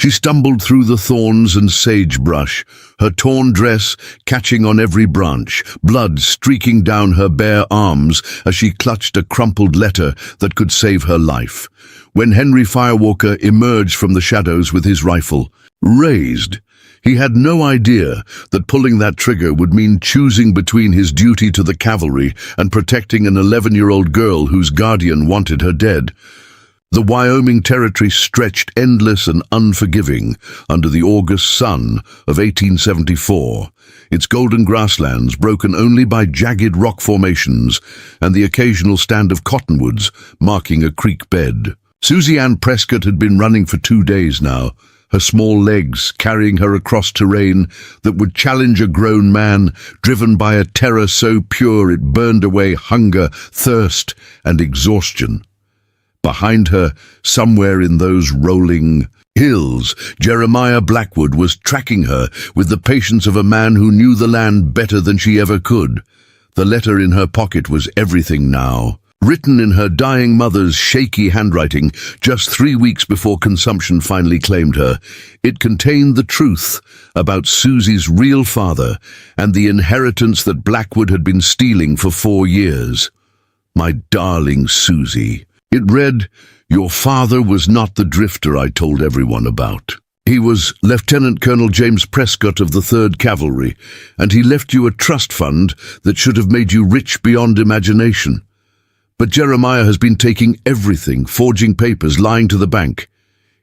She stumbled through the thorns and sagebrush, her torn dress catching on every branch, blood streaking down her bare arms as she clutched a crumpled letter that could save her life. When Henry Firewalker emerged from the shadows with his rifle raised, he had no idea that pulling that trigger would mean choosing between his duty to the cavalry and protecting an 11-year-old girl whose guardian wanted her dead. The Wyoming Territory stretched endless and unforgiving under the August sun of 1874, its golden grasslands broken only by jagged rock formations and the occasional stand of cottonwoods marking a creek bed. Susie Ann Prescott had been running for 2 days now, her small legs carrying her across terrain that would challenge a grown man, driven by a terror so pure it burned away hunger, thirst, and exhaustion. Behind her, somewhere in those rolling hills, Jeremiah Blackwood was tracking her with the patience of a man who knew the land better than she ever could. The letter in her pocket was everything now. Written in her dying mother's shaky handwriting just 3 weeks before consumption finally claimed her, it contained the truth about Susie's real father and the inheritance that Blackwood had been stealing for 4 years. My darling Susie. It read, "Your father was not the drifter I told everyone about. He was Lieutenant Colonel James Prescott of the 3rd Cavalry, and he left you a trust fund that should have made you rich beyond imagination. But Jeremiah has been taking everything, forging papers, lying to the bank.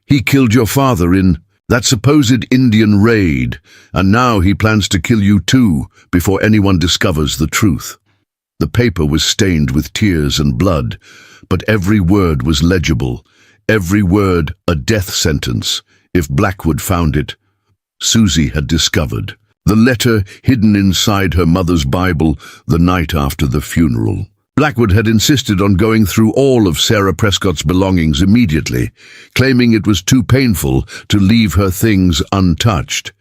He killed your father in that supposed Indian raid, and now he plans to kill you too before anyone discovers the truth." The paper was stained with tears and blood, but every word was legible, every word a death sentence, if Blackwood found it. Susie had discovered the letter hidden inside her mother's Bible the night after the funeral. Blackwood had insisted on going through all of Sarah Prescott's belongings immediately, claiming it was too painful to leave her things untouched.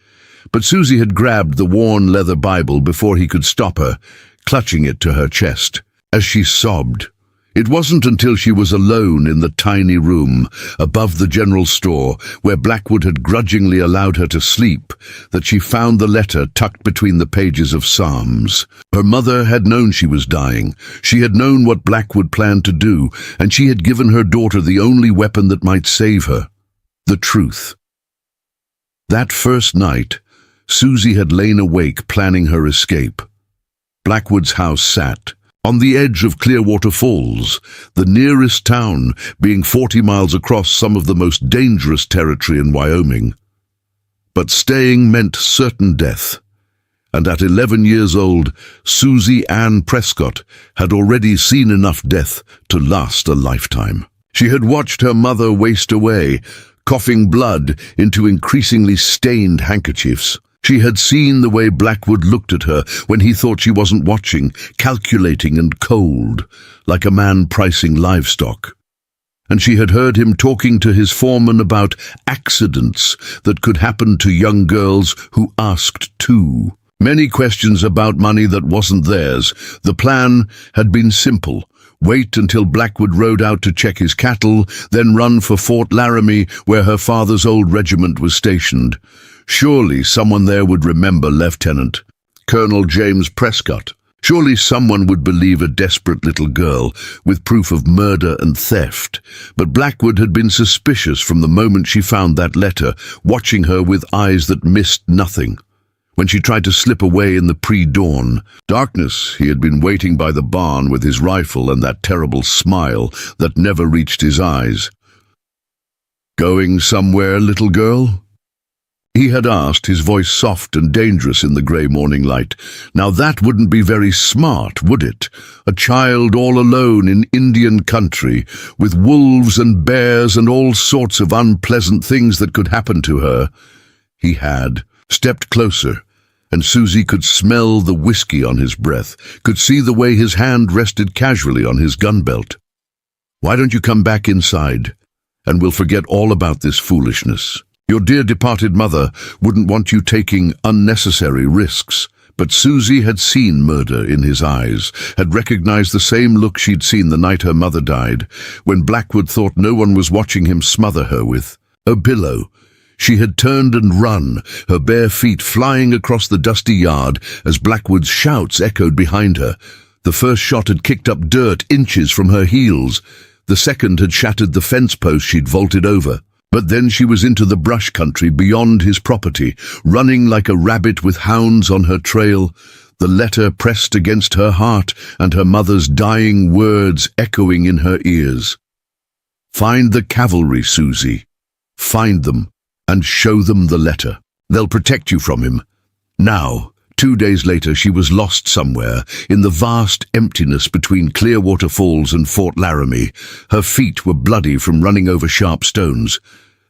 But Susie had grabbed the worn leather Bible before he could stop her, clutching it to her chest. As she sobbed, it wasn't until she was alone in the tiny room above the general store where Blackwood had grudgingly allowed her to sleep that she found the letter tucked between the pages of Psalms. Her mother had known she was dying. She had known what Blackwood planned to do, and she had given her daughter the only weapon that might save her: the truth. That first night, Susie had lain awake planning her escape. Blackwood's house sat on the edge of Clearwater Falls, the nearest town being 40 miles across some of the most dangerous territory in Wyoming. But staying meant certain death, and at 11 years old, Susie Ann Prescott had already seen enough death to last a lifetime. She had watched her mother waste away, coughing blood into increasingly stained handkerchiefs. She had seen the way Blackwood looked at her when he thought she wasn't watching, calculating and cold, like a man pricing livestock. And she had heard him talking to his foreman about accidents that could happen to young girls who asked too. Many questions about money that wasn't theirs. The plan had been simple: wait until Blackwood rode out to check his cattle, then run for Fort Laramie, where her father's old regiment was stationed. Surely someone there would remember Lieutenant Colonel James Prescott. Surely someone would believe a desperate little girl with proof of murder and theft. But Blackwood had been suspicious from the moment she found that letter, watching her with eyes that missed nothing. When she tried to slip away in the pre-dawn darkness, he had been waiting by the barn with his rifle and that terrible smile that never reached his eyes. "Going somewhere, little girl?" he had asked, his voice soft and dangerous in the grey morning light. Now that wouldn't be very smart, would it? A child all alone in Indian country, with wolves and bears and all sorts of unpleasant things that could happen to her. He had stepped closer, and Susie could smell the whiskey on his breath, could see the way his hand rested casually on his gun belt. "Why don't you come back inside, and we'll forget all about this foolishness? Your dear departed mother wouldn't want you taking unnecessary risks." But Susie had seen murder in his eyes, had recognized the same look she'd seen the night her mother died, when Blackwood thought no one was watching him smother her with a pillow. She had turned and run, her bare feet flying across the dusty yard as Blackwood's shouts echoed behind her. The first shot had kicked up dirt inches from her heels. The second had shattered the fence post she'd vaulted over. But then she was into the brush country beyond his property, running like a rabbit with hounds on her trail, the letter pressed against her heart and her mother's dying words echoing in her ears. "Find the cavalry, Susie. Find them and show them the letter. They'll protect you from him." Now, 2 days later, she was lost somewhere in the vast emptiness between Clearwater Falls and Fort Laramie. Her feet were bloody from running over sharp stones.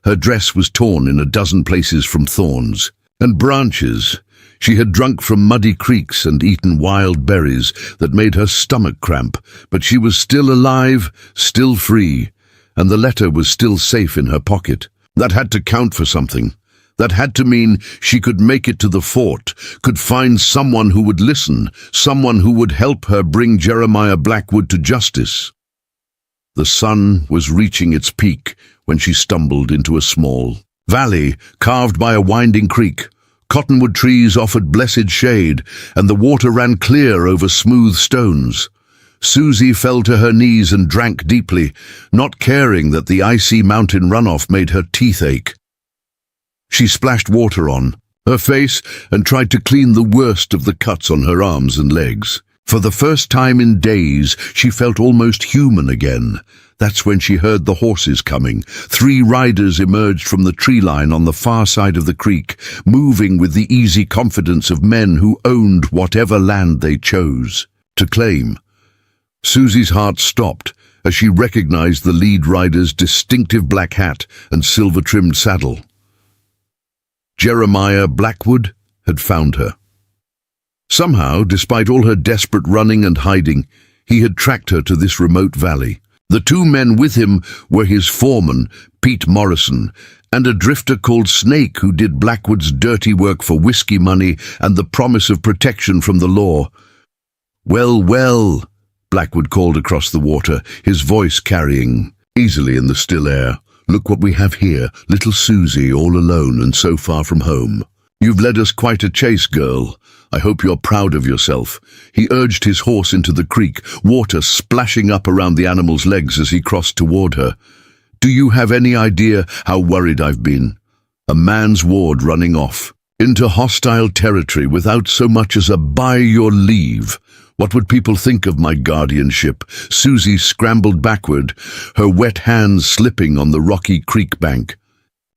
Her dress was torn in a dozen places from thorns and branches. She had drunk from muddy creeks and eaten wild berries that made her stomach cramp, but she was still alive, still free, and the letter was still safe in her pocket. That had to count for something. That had to mean she could make it to the fort, could find someone who would listen, someone who would help her bring Jeremiah Blackwood to justice. The sun was reaching its peak when she stumbled into a small valley carved by a winding creek. Cottonwood trees offered blessed shade, and the water ran clear over smooth stones. Susie fell to her knees and drank deeply, not caring that the icy mountain runoff made her teeth ache. She splashed water on her face and tried to clean the worst of the cuts on her arms and legs. For the first time in days, she felt almost human again. That's when she heard the horses coming. 3 riders emerged from the tree line on the far side of the creek, moving with the easy confidence of men who owned whatever land they chose to claim. Susie's heart stopped as she recognized the lead rider's distinctive black hat and silver-trimmed saddle. Jeremiah Blackwood had found her. Somehow, despite all her desperate running and hiding, he had tracked her to this remote valley. The 2 men with him were his foreman, Pete Morrison, and a drifter called Snake who did Blackwood's dirty work for whiskey money and the promise of protection from the law. "Well, well," Blackwood called across the water, his voice carrying easily in the still air. "Look what we have here, little Susie all alone and so far from home. You've led us quite a chase, girl. I hope you're proud of yourself." He urged his horse into the creek, water splashing up around the animal's legs as he crossed toward her. "Do you have any idea how worried I've been? A man's ward running off into hostile territory without so much as a by your leave. What would people think of my guardianship?" Susie scrambled backward, her wet hands slipping on the rocky creek bank.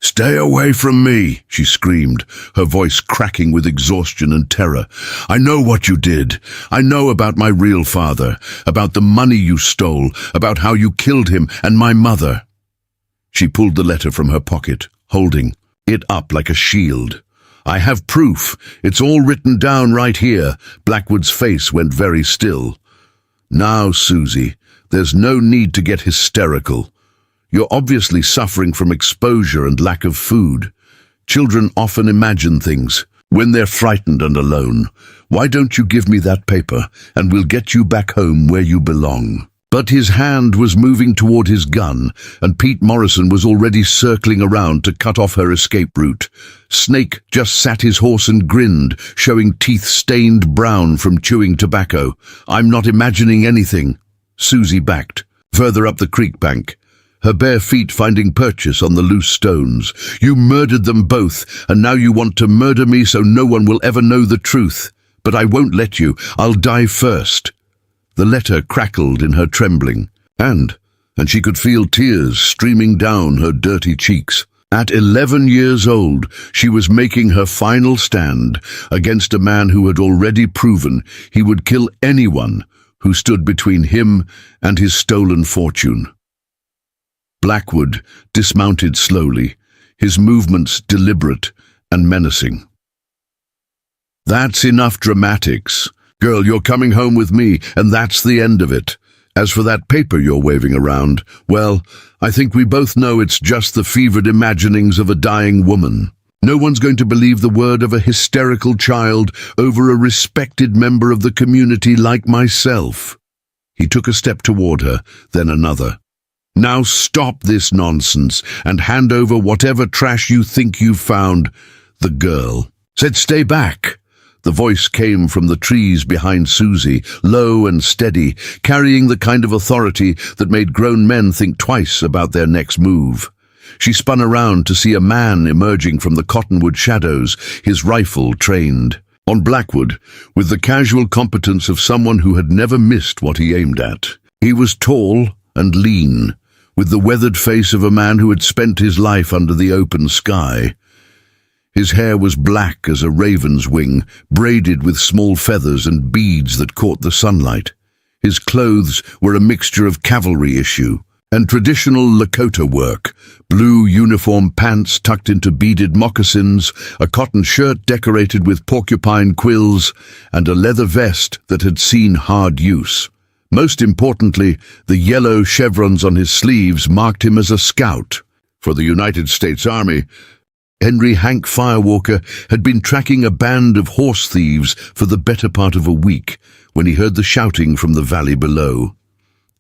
"Stay away from me," she screamed, her voice cracking with exhaustion and terror. "I know what you did. I know about my real father, about the money you stole, about how you killed him and my mother." She pulled the letter from her pocket, holding it up like a shield. "I have proof. It's all written down right here." Blackwood's face went very still. "Now, Susie, there's no need to get hysterical. You're obviously suffering from exposure and lack of food. Children often imagine things when they're frightened and alone. Why don't you give me that paper, and we'll get you back home where you belong?" But his hand was moving toward his gun, and Pete Morrison was already circling around to cut off her escape route. Snake just sat his horse and grinned, showing teeth stained brown from chewing tobacco. "I'm not imagining anything." Susie backed, further up the creek bank, her bare feet finding purchase on the loose stones. "You murdered them both, and now you want to murder me so no one will ever know the truth. But I won't let you. I'll die first." The letter crackled in her trembling, and she could feel tears streaming down her dirty cheeks. At 11 years old, she was making her final stand against a man who had already proven he would kill anyone who stood between him and his stolen fortune. Blackwood dismounted slowly, his movements deliberate and menacing. "That's enough dramatics. Girl, you're coming home with me, and that's the end of it. As for that paper you're waving around, well, I think we both know it's just the fevered imaginings of a dying woman. No one's going to believe the word of a hysterical child over a respected member of the community like myself." He took a step toward her, then another. Now stop this nonsense and hand over whatever trash you think you've found." The girl said, "Stay back." The voice came from the trees behind Susie, low and steady, carrying the kind of authority that made grown men think twice about their next move. She spun around to see a man emerging from the cottonwood shadows, his rifle trained on Blackwood, with the casual competence of someone who had never missed what he aimed at. He was tall and lean, with the weathered face of a man who had spent his life under the open sky. His hair was black as a raven's wing, braided with small feathers and beads that caught the sunlight. His clothes were a mixture of cavalry issue and traditional Lakota work: blue uniform pants tucked into beaded moccasins, a cotton shirt decorated with porcupine quills, and a leather vest that had seen hard use. Most importantly, the yellow chevrons on his sleeves marked him as a scout for the United States Army. Henry Hank Firewalker had been tracking a band of horse thieves for the better part of a week when he heard the shouting from the valley below.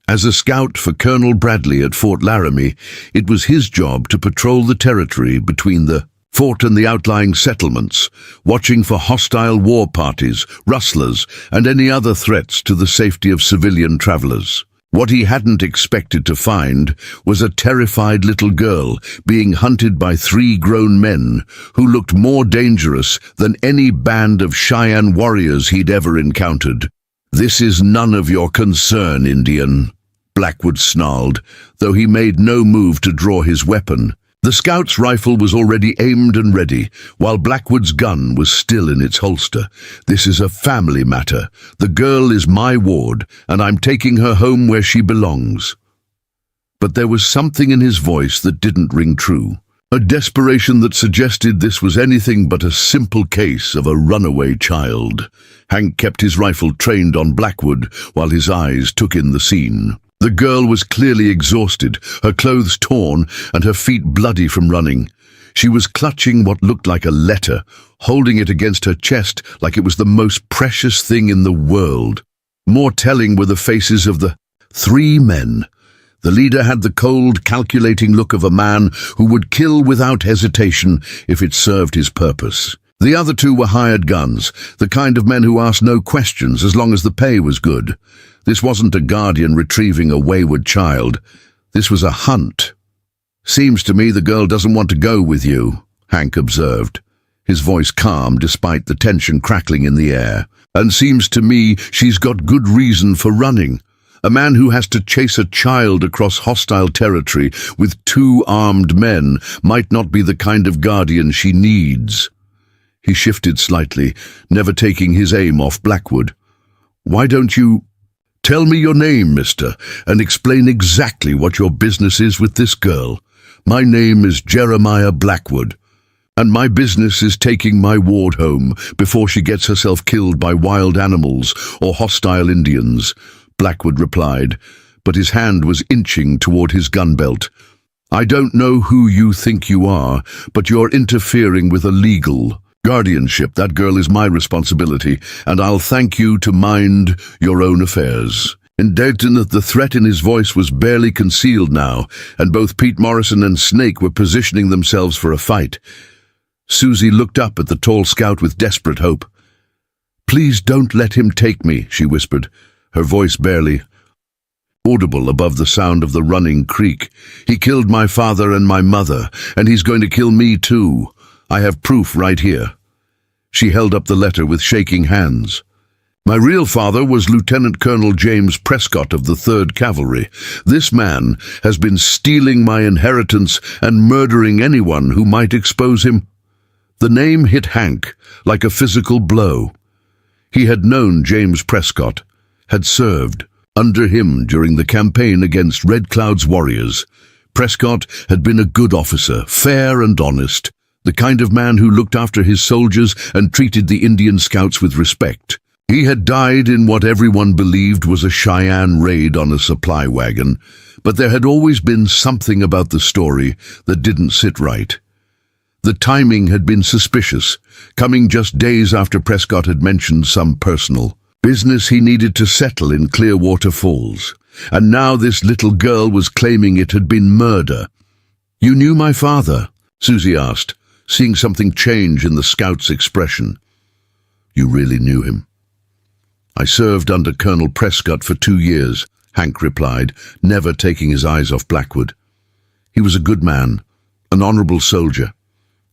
As a scout for Colonel Bradley at Fort Laramie, it was his job to patrol the territory between the fort and the outlying settlements, watching for hostile war parties, rustlers, and any other threats to the safety of civilian travelers. What he hadn't expected to find was a terrified little girl being hunted by 3 grown men who looked more dangerous than any band of Cheyenne warriors he'd ever encountered. "This is none of your concern, Indian," Blackwood snarled, though he made no move to draw his weapon. The scout's rifle was already aimed and ready, while Blackwood's gun was still in its holster. "This is a family matter. The girl is my ward, and I'm taking her home where she belongs." But there was something in his voice that didn't ring true, a desperation that suggested this was anything but a simple case of a runaway child. Hank kept his rifle trained on Blackwood while his eyes took in the scene. The girl was clearly exhausted, her clothes torn and her feet bloody from running. She was clutching what looked like a letter, holding it against her chest like it was the most precious thing in the world. More telling were the faces of the 3 men. The leader had the cold, calculating look of a man who would kill without hesitation if it served his purpose. The other 2 were hired guns, the kind of men who asked no questions as long as the pay was good. This wasn't a guardian retrieving a wayward child. This was a hunt. "Seems to me the girl doesn't want to go with you," Hank observed, his voice calm despite the tension crackling in the air. "And seems to me she's got good reason for running. A man who has to chase a child across hostile territory with 2 armed men might not be the kind of guardian she needs." He shifted slightly, never taking his aim off Blackwood. "Why don't you tell me your name, mister, and explain exactly what your business is with this girl? My name is Jeremiah Blackwood, and my business is taking my ward home before she gets herself killed by wild animals or hostile Indians," Blackwood replied, but his hand was inching toward his gun belt. "I don't know who you think you are, but you're interfering with a legal guardianship. That girl is my responsibility, and I'll thank you to mind your own affairs." In Dayton, the threat in his voice was barely concealed now, and both Pete Morrison and Snake were positioning themselves for a fight. Susie looked up at the tall scout with desperate hope. "Please don't let him take me," she whispered, her voice barely audible above the sound of the running creek. "He killed my father and my mother, and he's going to kill me too. I have proof right here." She held up the letter with shaking hands. "My real father was Lieutenant Colonel James Prescott of the 3rd Cavalry. This man has been stealing my inheritance and murdering anyone who might expose him." The name hit Hank like a physical blow. He had known James Prescott, had served under him during the campaign against Red Cloud's warriors. Prescott had been a good officer, fair and honest, the kind of man who looked after his soldiers and treated the Indian scouts with respect. He had died in what everyone believed was a Cheyenne raid on a supply wagon, but there had always been something about the story that didn't sit right. The timing had been suspicious, coming just days after Prescott had mentioned some personal business he needed to settle in Clearwater Falls. And now this little girl was claiming it had been murder. "You knew my father?" Susie asked, seeing something change in the scout's expression. "You really knew him?" "I served under Colonel Prescott for 2 years," Hank replied, never taking his eyes off Blackwood. "He was a good man, an honorable soldier.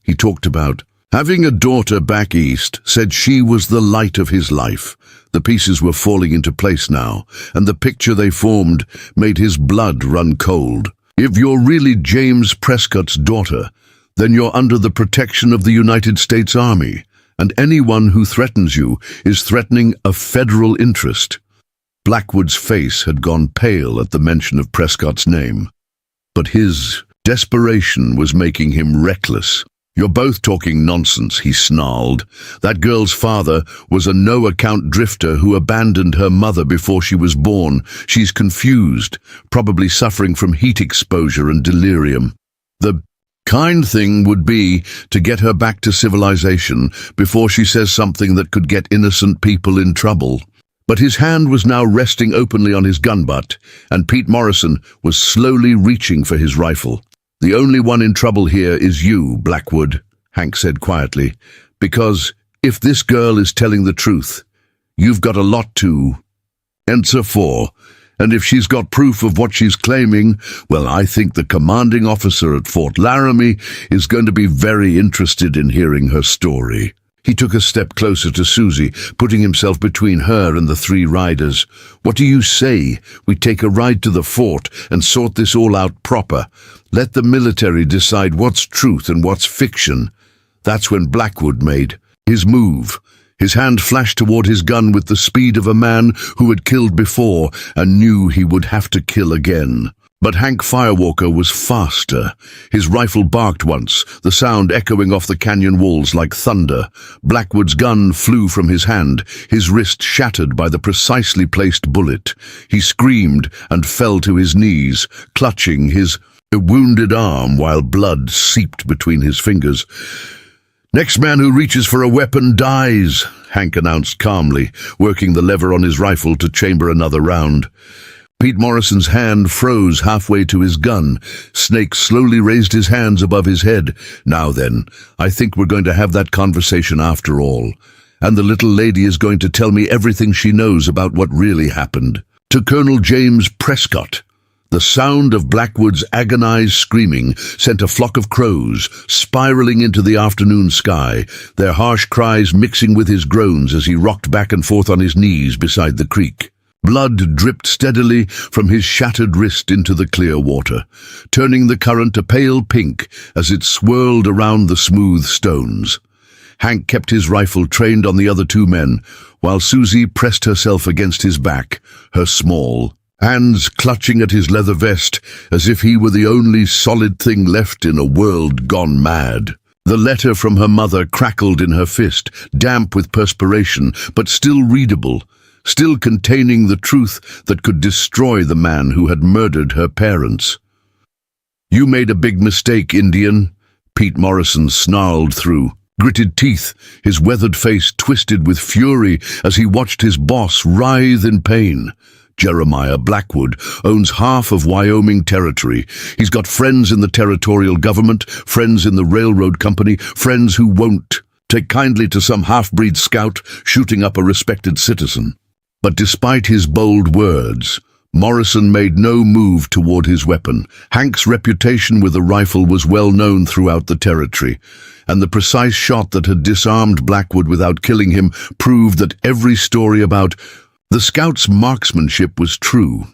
He talked about having a daughter back east, said she was the light of his life." The pieces were falling into place now, and the picture they formed made his blood run cold. "If you're really James Prescott's daughter, then you're under the protection of the United States Army, and anyone who threatens you is threatening a federal interest." Blackwood's face had gone pale at the mention of Prescott's name, but his desperation was making him reckless. "You're both talking nonsense," he snarled. "That girl's father was a no-account drifter who abandoned her mother before she was born. She's confused, probably suffering from heat exposure and delirium. The kind thing would be to get her back to civilization before she says something that could get innocent people in trouble." But his hand was now resting openly on his gun butt, and Pete Morrison was slowly reaching for his rifle. "The only one in trouble here is you, Blackwood," Hank said quietly, "because if this girl is telling the truth, you've got a lot to answer for. And if she's got proof of what she's claiming, well, I think the commanding officer at Fort Laramie is going to be very interested in hearing her story." He took a step closer to Susie, putting himself between her and the 3 riders. "What do you say we take a ride to the fort and sort this all out proper? Let the military decide what's truth and what's fiction." That's when Blackwood made his move. His hand flashed toward his gun with the speed of a man who had killed before and knew he would have to kill again. But Hank Firewalker was faster. His rifle barked once, the sound echoing off the canyon walls like thunder. Blackwood's gun flew from his hand, his wrist shattered by the precisely placed bullet. He screamed and fell to his knees, clutching his wounded arm while blood seeped between his fingers. "Next man who reaches for a weapon dies," Hank announced calmly, working the lever on his rifle to chamber another round. Pete Morrison's hand froze halfway to his gun. Snake slowly raised his hands above his head. "Now then, I think we're going to have that conversation after all. And the little lady is going to tell me everything she knows about what really happened." To Colonel James Prescott, the sound of Blackwood's agonized screaming sent a flock of crows spiraling into the afternoon sky, their harsh cries mixing with his groans as he rocked back and forth on his knees beside the creek. Blood dripped steadily from his shattered wrist into the clear water, turning the current a pale pink as it swirled around the smooth stones. Hank kept his rifle trained on the other 2 men, while Susie pressed herself against his back, her small hands clutching at his leather vest as if he were the only solid thing left in a world gone mad. The letter from her mother crackled in her fist, damp with perspiration, but still readable, still containing the truth that could destroy the man who had murdered her parents. "You made a big mistake, Indian," Pete Morrison snarled through gritted teeth, his weathered face twisted with fury as he watched his boss writhe in pain. Jeremiah Blackwood owns half of Wyoming territory. He's got friends in the territorial government, friends in the railroad company, friends who won't take kindly to some half-breed scout shooting up a respected citizen. But despite his bold words, Morrison made no move toward his weapon. Hank's reputation with a rifle was well known throughout the territory, and the precise shot that had disarmed Blackwood without killing him proved that every story about the scout's marksmanship was true.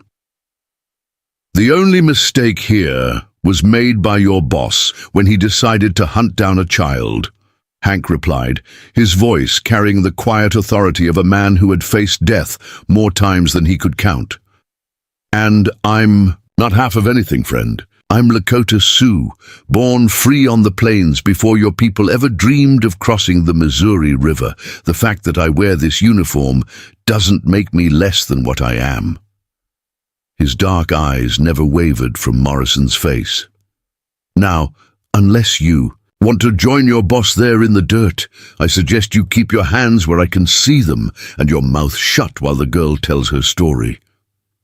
"The only mistake here was made by your boss when he decided to hunt down a child," Hank replied, his voice carrying the quiet authority of a man who had faced death more times than he could count. "And I'm not half of anything, friend. I'm Lakota Sioux, born free on the plains before your people ever dreamed of crossing the Missouri River. The fact that I wear this uniform doesn't make me less than what I am." His dark eyes never wavered from Morrison's face. "Now, unless you want to join your boss there in the dirt, I suggest you keep your hands where I can see them and your mouth shut while the girl tells her story."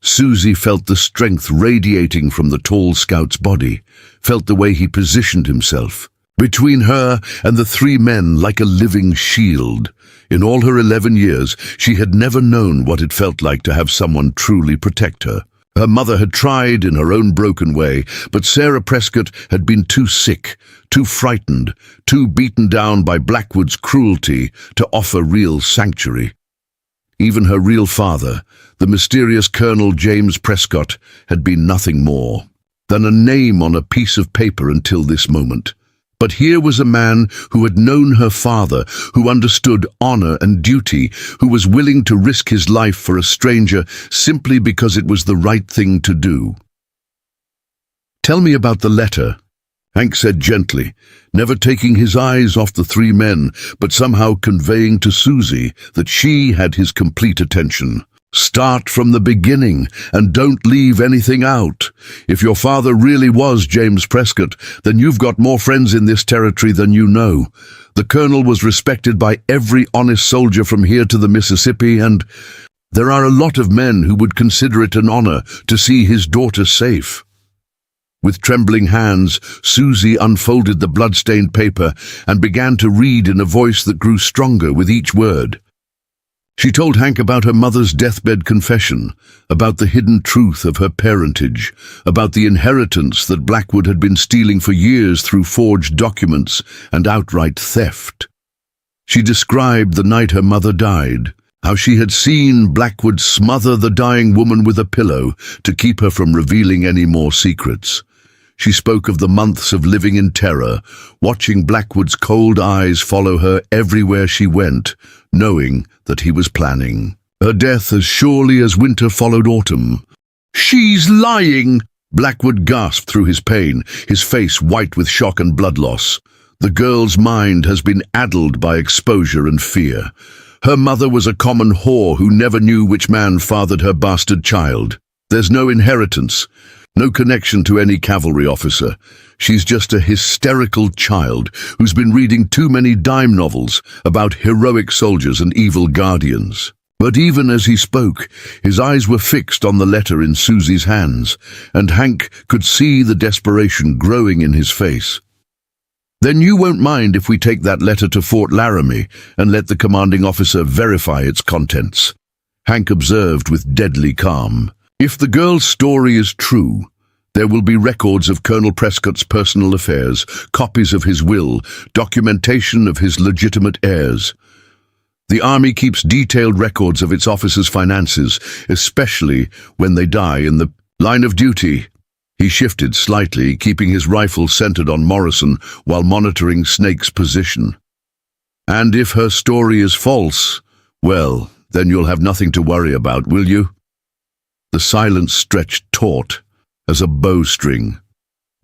Susie felt the strength radiating from the tall scout's body, felt the way he positioned himself. Between her and the three men like a living shield. In all her 11 years, she had never known what it felt like to have someone truly protect her. Her mother had tried in her own broken way, but Sarah Prescott had been too sick, too frightened, too beaten down by Blackwood's cruelty to offer real sanctuary. Even her real father, the mysterious Colonel James Prescott, had been nothing more than a name on a piece of paper until this moment. But here was a man who had known her father, who understood honor and duty, who was willing to risk his life for a stranger simply because it was the right thing to do. "Tell me about the letter," Hank said gently, never taking his eyes off the three men, but somehow conveying to Susie that she had his complete attention. "Start from the beginning, and don't leave anything out. If your father really was James Prescott, then you've got more friends in this territory than you know. The colonel was respected by every honest soldier from here to the Mississippi, and there are a lot of men who would consider it an honor to see his daughter safe." With trembling hands, Susie unfolded the blood-stained paper and began to read in a voice that grew stronger with each word. She told Hank about her mother's deathbed confession, about the hidden truth of her parentage, about the inheritance that Blackwood had been stealing for years through forged documents and outright theft. She described the night her mother died, how she had seen Blackwood smother the dying woman with a pillow to keep her from revealing any more secrets. She spoke of the months of living in terror, watching Blackwood's cold eyes follow her everywhere she went, knowing that he was planning her death as surely as winter followed autumn. "She's lying!" Blackwood gasped through his pain, his face white with shock and blood loss. The girl's mind has been addled by exposure and fear. Her mother was a common whore who never knew which man fathered her bastard child. There's no inheritance, no connection to any cavalry officer. She's just a hysterical child who's been reading too many dime novels about heroic soldiers and evil guardians. But even as he spoke, his eyes were fixed on the letter in Susie's hands, and Hank could see the desperation growing in his face. "Then you won't mind if we take that letter to Fort Laramie and let the commanding officer verify its contents?" Hank observed with deadly calm. "If the girl's story is true, there will be records of Colonel Prescott's personal affairs, copies of his will, documentation of his legitimate heirs. The Army keeps detailed records of its officers' finances, especially when they die in the line of duty." He shifted slightly, keeping his rifle centered on Morrison while monitoring Snake's position. "And if her story is false, well, then you'll have nothing to worry about, will you?" The silence stretched taut as a bowstring,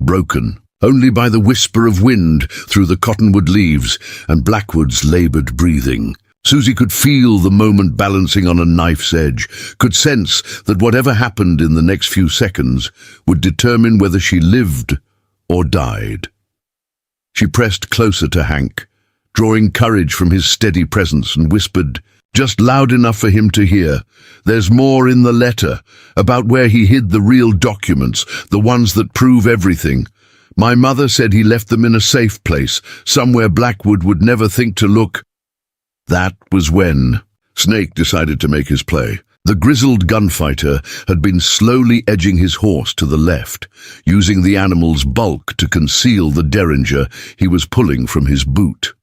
broken only by the whisper of wind through the cottonwood leaves and Blackwood's labored breathing. Susie could feel the moment balancing on a knife's edge, could sense that whatever happened in the next few seconds would determine whether she lived or died. She pressed closer to Hank, drawing courage from his steady presence, and whispered, just loud enough for him to hear, "There's more in the letter, about where he hid the real documents, the ones that prove everything. My mother said he left them in a safe place, somewhere Blackwood would never think to look." That was when Snake decided to make his play. The grizzled gunfighter had been slowly edging his horse to the left, using the animal's bulk to conceal the derringer he was pulling from his boot.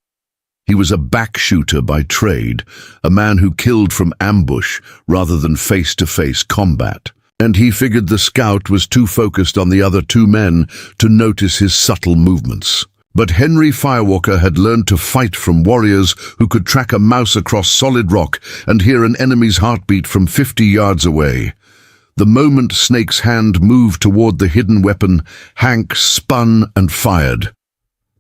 He was a back-shooter by trade, a man who killed from ambush rather than face-to-face combat, and he figured the scout was too focused on the other two men to notice his subtle movements. But Henry Firewalker had learned to fight from warriors who could track a mouse across solid rock and hear an enemy's heartbeat from 50 yards away. The moment Snake's hand moved toward the hidden weapon, Hank spun and fired.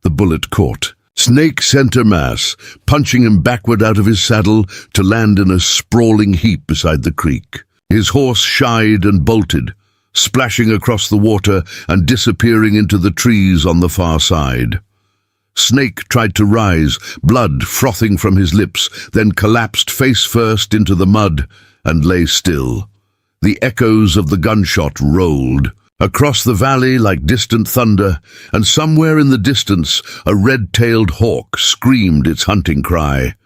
The bullet caught Snake center mass, punching him backward out of his saddle to land in a sprawling heap beside the creek. His horse shied and bolted, splashing across the water and disappearing into the trees on the far side. Snake tried to rise, blood frothing from his lips, then collapsed face first into the mud and lay still. The echoes of the gunshot rolled across the valley like distant thunder, and somewhere in the distance a red-tailed hawk screamed its hunting cry.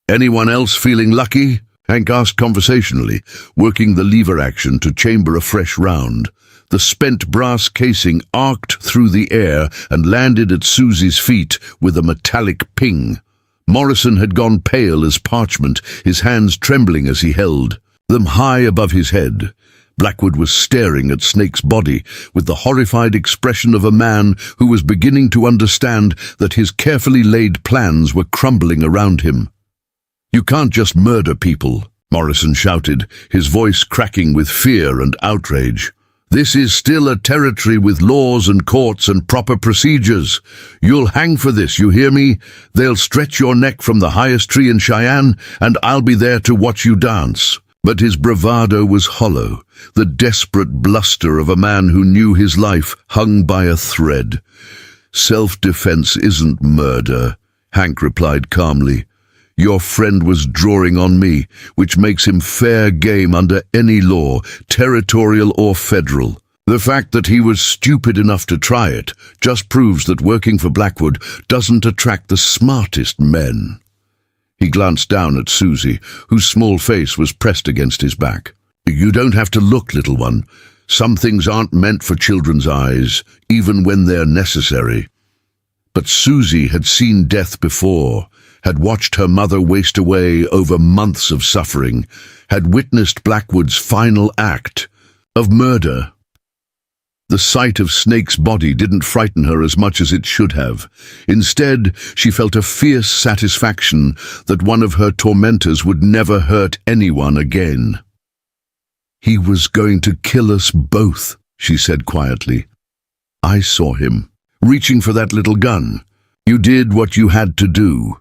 "Anyone else feeling lucky?" Hank asked conversationally, working the lever action to chamber a fresh round. The spent brass casing arced through the air and landed at Susie's feet with a metallic ping. Morrison had gone pale as parchment, his hands trembling as he held them high above his head. Blackwood was staring at Snake's body with the horrified expression of a man who was beginning to understand that his carefully laid plans were crumbling around him. "You can't just murder people," Morrison shouted, his voice cracking with fear and outrage. "This is still a territory with laws and courts and proper procedures. You'll hang for this, you hear me? They'll stretch your neck from the highest tree in Cheyenne, and I'll be there to watch you dance." But his bravado was hollow, the desperate bluster of a man who knew his life hung by a thread. "Self-defense isn't murder," Hank replied calmly. "Your friend was drawing on me, which makes him fair game under any law, territorial or federal. The fact that he was stupid enough to try it just proves that working for Blackwood doesn't attract the smartest men." He glanced down at Susie, whose small face was pressed against his back. "You don't have to look, little one. Some things aren't meant for children's eyes, even when they're necessary." But Susie had seen death before, had watched her mother waste away over months of suffering, had witnessed Blackwood's final act of murder. The sight of Snake's body didn't frighten her as much as it should have. Instead, she felt a fierce satisfaction that one of her tormentors would never hurt anyone again. "He was going to kill us both," she said quietly. "I saw him, reaching for that little gun. You did what you had to do."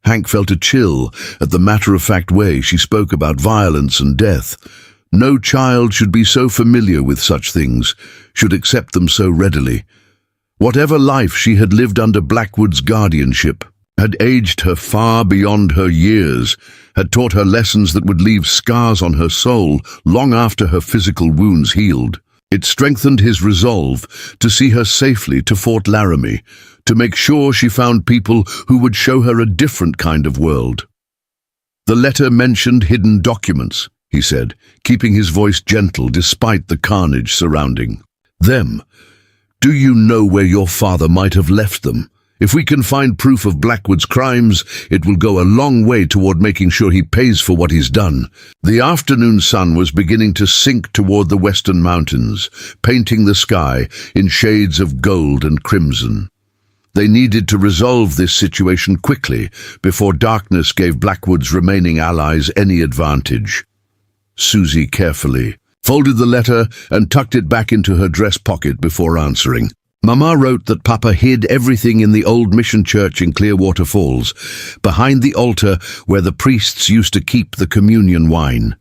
Hank felt a chill at the matter-of-fact way she spoke about violence and death. No child should be so familiar with such things, should accept them so readily. Whatever life she had lived under Blackwood's guardianship had aged her far beyond her years, had taught her lessons that would leave scars on her soul long after her physical wounds healed. It strengthened his resolve to see her safely to Fort Laramie, to make sure she found people who would show her a different kind of world. "The letter mentioned hidden documents," he said, keeping his voice gentle despite the carnage surrounding them. "Do you know where your father might have left them? If we can find proof of Blackwood's crimes, it will go a long way toward making sure he pays for what he's done." The afternoon sun was beginning to sink toward the western mountains, painting the sky in shades of gold and crimson. They needed to resolve this situation quickly before darkness gave Blackwood's remaining allies any advantage. Susie carefully folded the letter and tucked it back into her dress pocket before answering. "Mama wrote that Papa hid everything in the old mission church in Clearwater Falls, behind the altar where the priests used to keep the communion wine.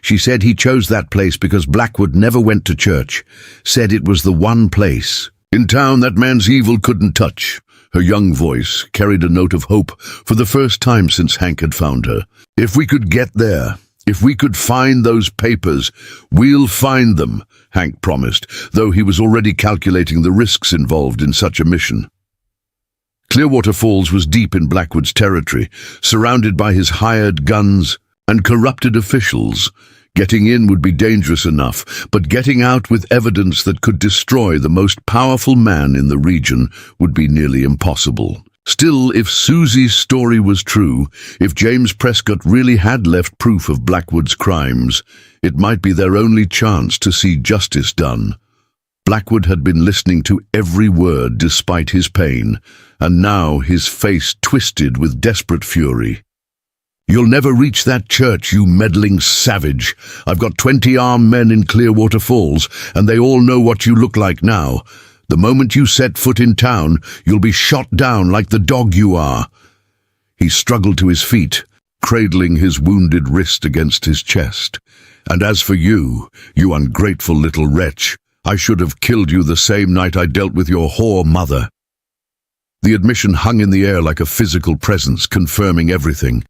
She said he chose that place because Blackwood never went to church, said it was the one place in town that man's evil couldn't touch." Her young voice carried a note of hope for the first time since Hank had found her. "If we could get there, if we could find those papers, we'll find them," Hank promised, though he was already calculating the risks involved in such a mission. Clearwater Falls was deep in Blackwood's territory, surrounded by his hired guns and corrupted officials. Getting in would be dangerous enough, but getting out with evidence that could destroy the most powerful man in the region would be nearly impossible. Still, if Susie's story was true, if James Prescott really had left proof of Blackwood's crimes, it might be their only chance to see justice done. Blackwood had been listening to every word despite his pain, and now his face twisted with desperate fury. "You'll never reach that church, you meddling savage. I've got 20 armed men in Clearwater Falls, and they all know what you look like now. The moment you set foot in town, you'll be shot down like the dog you are." He struggled to his feet, cradling his wounded wrist against his chest. "And as for you, you ungrateful little wretch, I should have killed you the same night I dealt with your whore mother." The admission hung in the air like a physical presence, confirming everything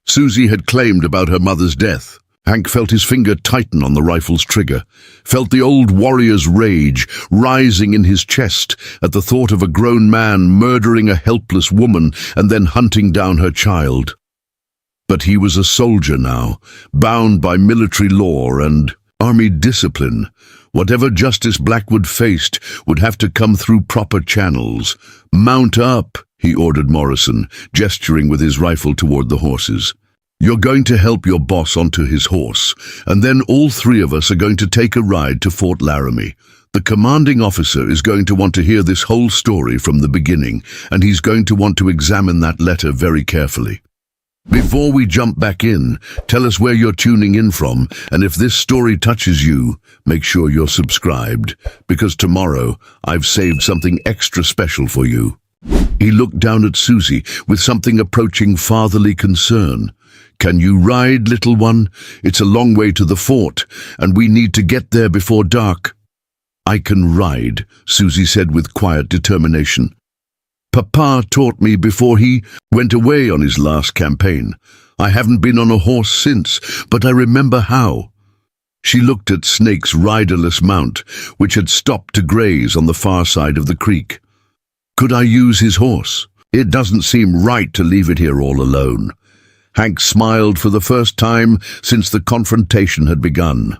Susie had claimed about her mother's death. Hank felt his finger tighten on the rifle's trigger, felt the old warrior's rage rising in his chest at the thought of a grown man murdering a helpless woman and then hunting down her child. But he was a soldier now, bound by military law and army discipline. Whatever justice Blackwood faced would have to come through proper channels. "Mount up," he ordered Morrison, gesturing with his rifle toward the horses. "You're going to help your boss onto his horse, and then all three of us are going to take a ride to Fort Laramie. The commanding officer is going to want to hear this whole story from the beginning, and he's going to want to examine that letter very carefully. Before we jump back in, tell us where you're tuning in from, and if this story touches you, make sure you're subscribed, because tomorrow I've saved something extra special for you." He looked down at Susie with something approaching fatherly concern. "Can you ride, little one? It's a long way to the fort, and we need to get there before dark." "I can ride," Susie said with quiet determination. "Papa taught me before he went away on his last campaign. I haven't been on a horse since, but I remember how." She looked at Snake's riderless mount, which had stopped to graze on the far side of the creek. "Could I use his horse? It doesn't seem right to leave it here all alone." Hank smiled for the first time since the confrontation had begun.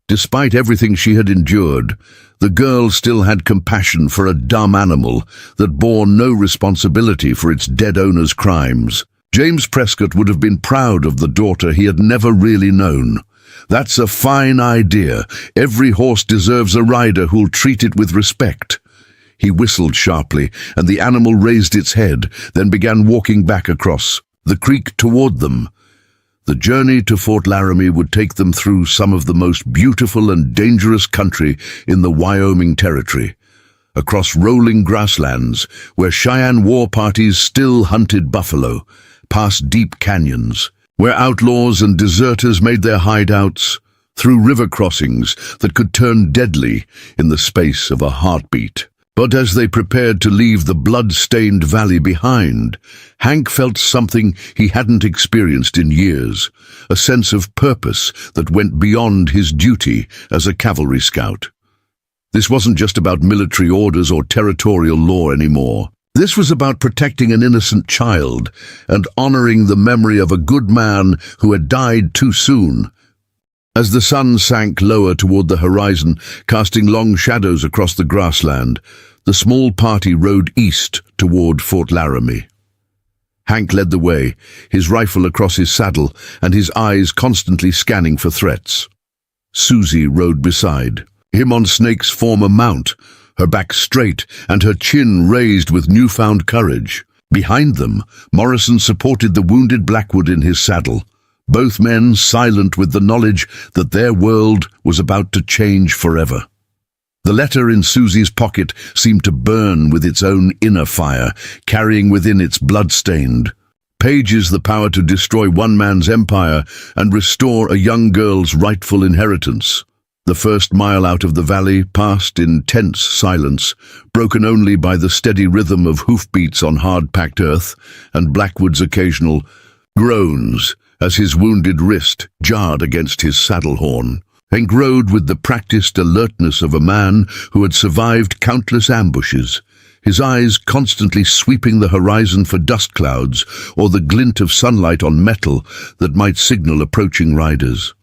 Despite everything she had endured, the girl still had compassion for a dumb animal that bore no responsibility for its dead owner's crimes. James Prescott would have been proud of the daughter he had never really known. "That's a fine idea. Every horse deserves a rider who'll treat it with respect." He whistled sharply, and the animal raised its head, then began walking back across the creek toward them. The journey to Fort Laramie would take them through some of the most beautiful and dangerous country in the Wyoming Territory, across rolling grasslands where Cheyenne war parties still hunted buffalo, past deep canyons, where outlaws and deserters made their hideouts, through river crossings that could turn deadly in the space of a heartbeat. But as they prepared to leave the blood-stained valley behind, Hank felt something he hadn't experienced in years, a sense of purpose that went beyond his duty as a cavalry scout. This wasn't just about military orders or territorial law anymore. This was about protecting an innocent child and honoring the memory of a good man who had died too soon. As the sun sank lower toward the horizon, casting long shadows across the grassland, the small party rode east toward Fort Laramie. Hank led the way, his rifle across his saddle and his eyes constantly scanning for threats. Susie rode beside, him on Snake's former mount, her back straight and her chin raised with newfound courage. Behind them, Morrison supported the wounded Blackwood in his saddle, both men silent with the knowledge that their world was about to change forever. The letter in Susie's pocket seemed to burn with its own inner fire, carrying within its blood-stained pages the power to destroy one man's empire and restore a young girl's rightful inheritance. The first mile out of the valley passed in tense silence, broken only by the steady rhythm of hoofbeats on hard-packed earth and Blackwood's occasional groans as his wounded wrist jarred against his saddle horn. Hank rode with the practiced alertness of a man who had survived countless ambushes, his eyes constantly sweeping the horizon for dust clouds or the glint of sunlight on metal that might signal approaching riders.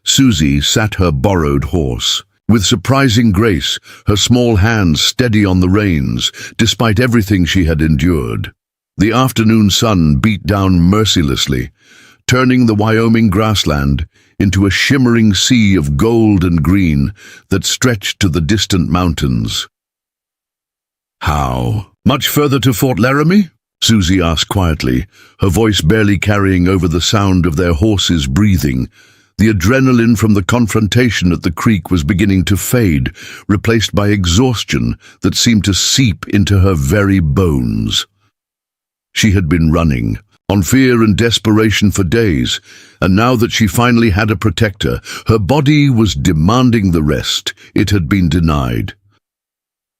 Susie sat her borrowed horse, with surprising grace, her small hands steady on the reins, despite everything she had endured. The afternoon sun beat down mercilessly, turning the Wyoming grassland into a shimmering sea of gold and green that stretched to the distant mountains. "How much further to Fort Laramie?" Susie asked quietly, her voice barely carrying over the sound of their horses' breathing. The adrenaline from the confrontation at the creek was beginning to fade, replaced by exhaustion that seemed to seep into her very bones. She had been running on fear and desperation for days, and now that she finally had a protector, her body was demanding the rest it had been denied.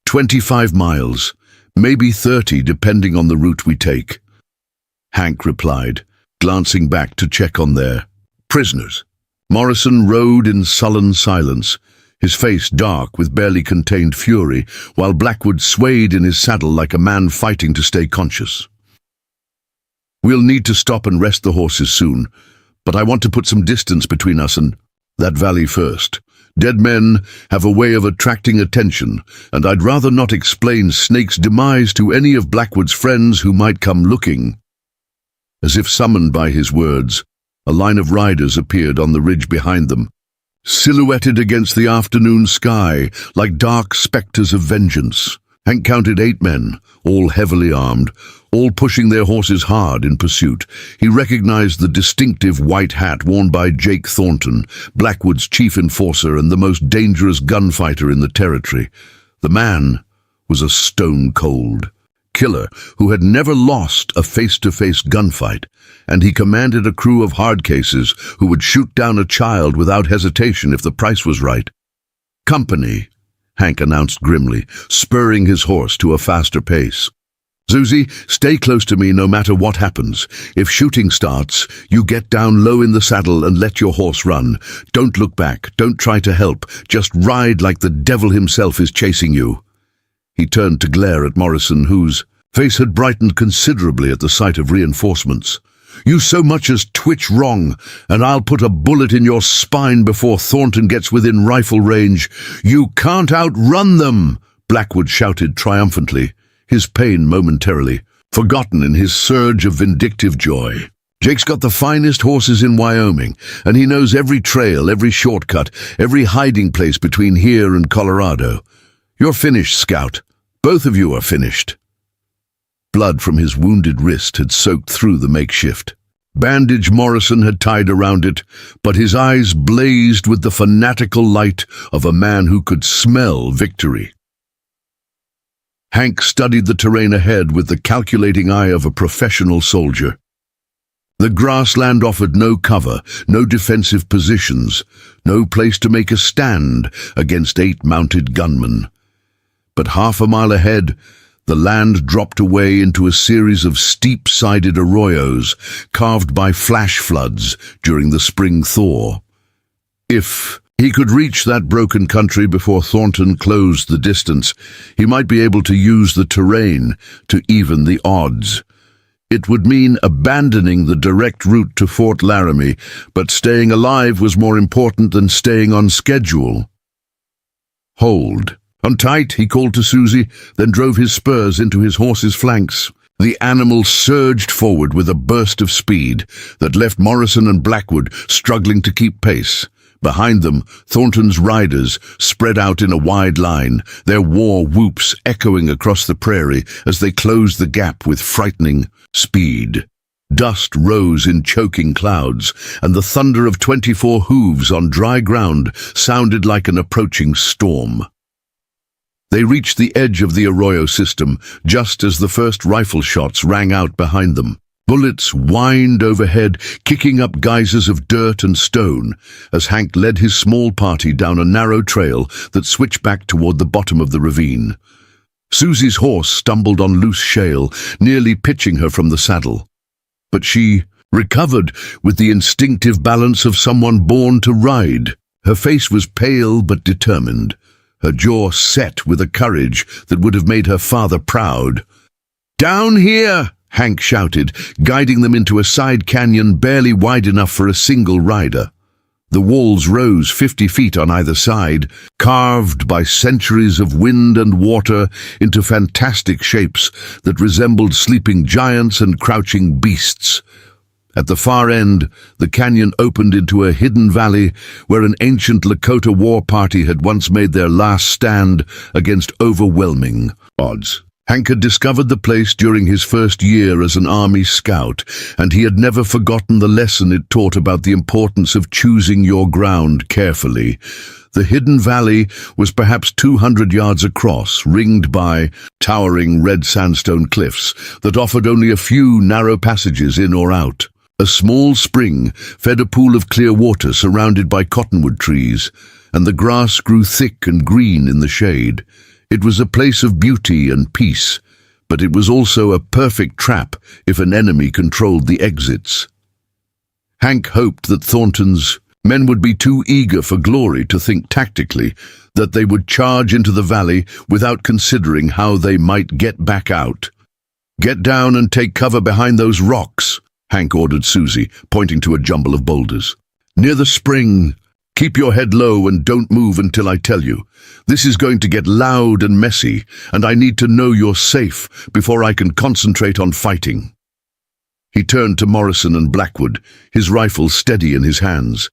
25 miles, maybe 30 depending on the route we take, Hank replied, glancing back to check on their prisoners. Morrison rode in sullen silence, his face dark with barely contained fury, while Blackwood swayed in his saddle like a man fighting to stay conscious. "We'll need to stop and rest the horses soon, but I want to put some distance between us and that valley first. Dead men have a way of attracting attention, and I'd rather not explain Snake's demise to any of Blackwood's friends who might come looking." As if summoned by his words, a line of riders appeared on the ridge behind them, silhouetted against the afternoon sky like dark spectres of vengeance. Hank counted 8 men, all heavily armed, all pushing their horses hard in pursuit. He recognized the distinctive white hat worn by Jake Thornton, Blackwood's chief enforcer and the most dangerous gunfighter in the territory. The man was a stone-cold killer who had never lost a face-to-face gunfight, and he commanded a crew of hardcases who would shoot down a child without hesitation if the price was right. "Company," Hank announced grimly, spurring his horse to a faster pace. "Susie, stay close to me no matter what happens. If shooting starts, you get down low in the saddle and let your horse run. Don't look back, don't try to help, just ride like the devil himself is chasing you." He turned to glare at Morrison, whose face had brightened considerably at the sight of reinforcements. "You so much as twitch wrong, and I'll put a bullet in your spine before Thornton gets within rifle range. You can't outrun them!" Blackwood shouted triumphantly, his pain momentarily forgotten in his surge of vindictive joy. "Jake's got the finest horses in Wyoming, and he knows every trail, every shortcut, every hiding place between here and Colorado. You're finished, Scout. Both of you are finished." Blood from his wounded wrist had soaked through the makeshift bandage Morrison had tied around it, but his eyes blazed with the fanatical light of a man who could smell victory. Hank studied the terrain ahead with the calculating eye of a professional soldier. The grassland offered no cover, no defensive positions, no place to make a stand against 8 mounted gunmen. But half a mile ahead, the land dropped away into a series of steep-sided arroyos carved by flash floods during the spring thaw. If he could reach that broken country before Thornton closed the distance, he might be able to use the terrain to even the odds. It would mean abandoning the direct route to Fort Laramie, but staying alive was more important than staying on schedule. "Hold. On tight," he called to Susie, then drove his spurs into his horse's flanks. The animal surged forward with a burst of speed that left Morrison and Blackwood struggling to keep pace. Behind them, Thornton's riders spread out in a wide line, their war whoops echoing across the prairie as they closed the gap with frightening speed. Dust rose in choking clouds, and the thunder of 24 hooves on dry ground sounded like an approaching storm. They reached the edge of the arroyo system just as the first rifle shots rang out behind them. Bullets whined overhead, kicking up geysers of dirt and stone, as Hank led his small party down a narrow trail that switched back toward the bottom of the ravine. Susie's horse stumbled on loose shale, nearly pitching her from the saddle. But she recovered with the instinctive balance of someone born to ride. Her face was pale but determined, her jaw set with a courage that would have made her father proud. "Down here!" Hank shouted, guiding them into a side canyon barely wide enough for a single rider. The walls rose 50 feet on either side, carved by centuries of wind and water into fantastic shapes that resembled sleeping giants and crouching beasts. At the far end, the canyon opened into a hidden valley where an ancient Lakota war party had once made their last stand against overwhelming odds. Hank had discovered the place during his first year as an army scout, and he had never forgotten the lesson it taught about the importance of choosing your ground carefully. The hidden valley was perhaps 200 yards across, ringed by towering red sandstone cliffs that offered only a few narrow passages in or out. A small spring fed a pool of clear water surrounded by cottonwood trees, and the grass grew thick and green in the shade. It was a place of beauty and peace, but it was also a perfect trap if an enemy controlled the exits. Hank hoped that Thornton's Men would be too eager for glory to think tactically that they would charge into the valley without considering how they might get back out. "Get down and take cover behind those rocks," Hank ordered Susie, pointing to a jumble of boulders. "Near the spring. Keep your head low and don't move until I tell you. This is going to get loud and messy, and I need to know you're safe before I can concentrate on fighting." He turned to Morrison and Blackwood, his rifle steady in his hands.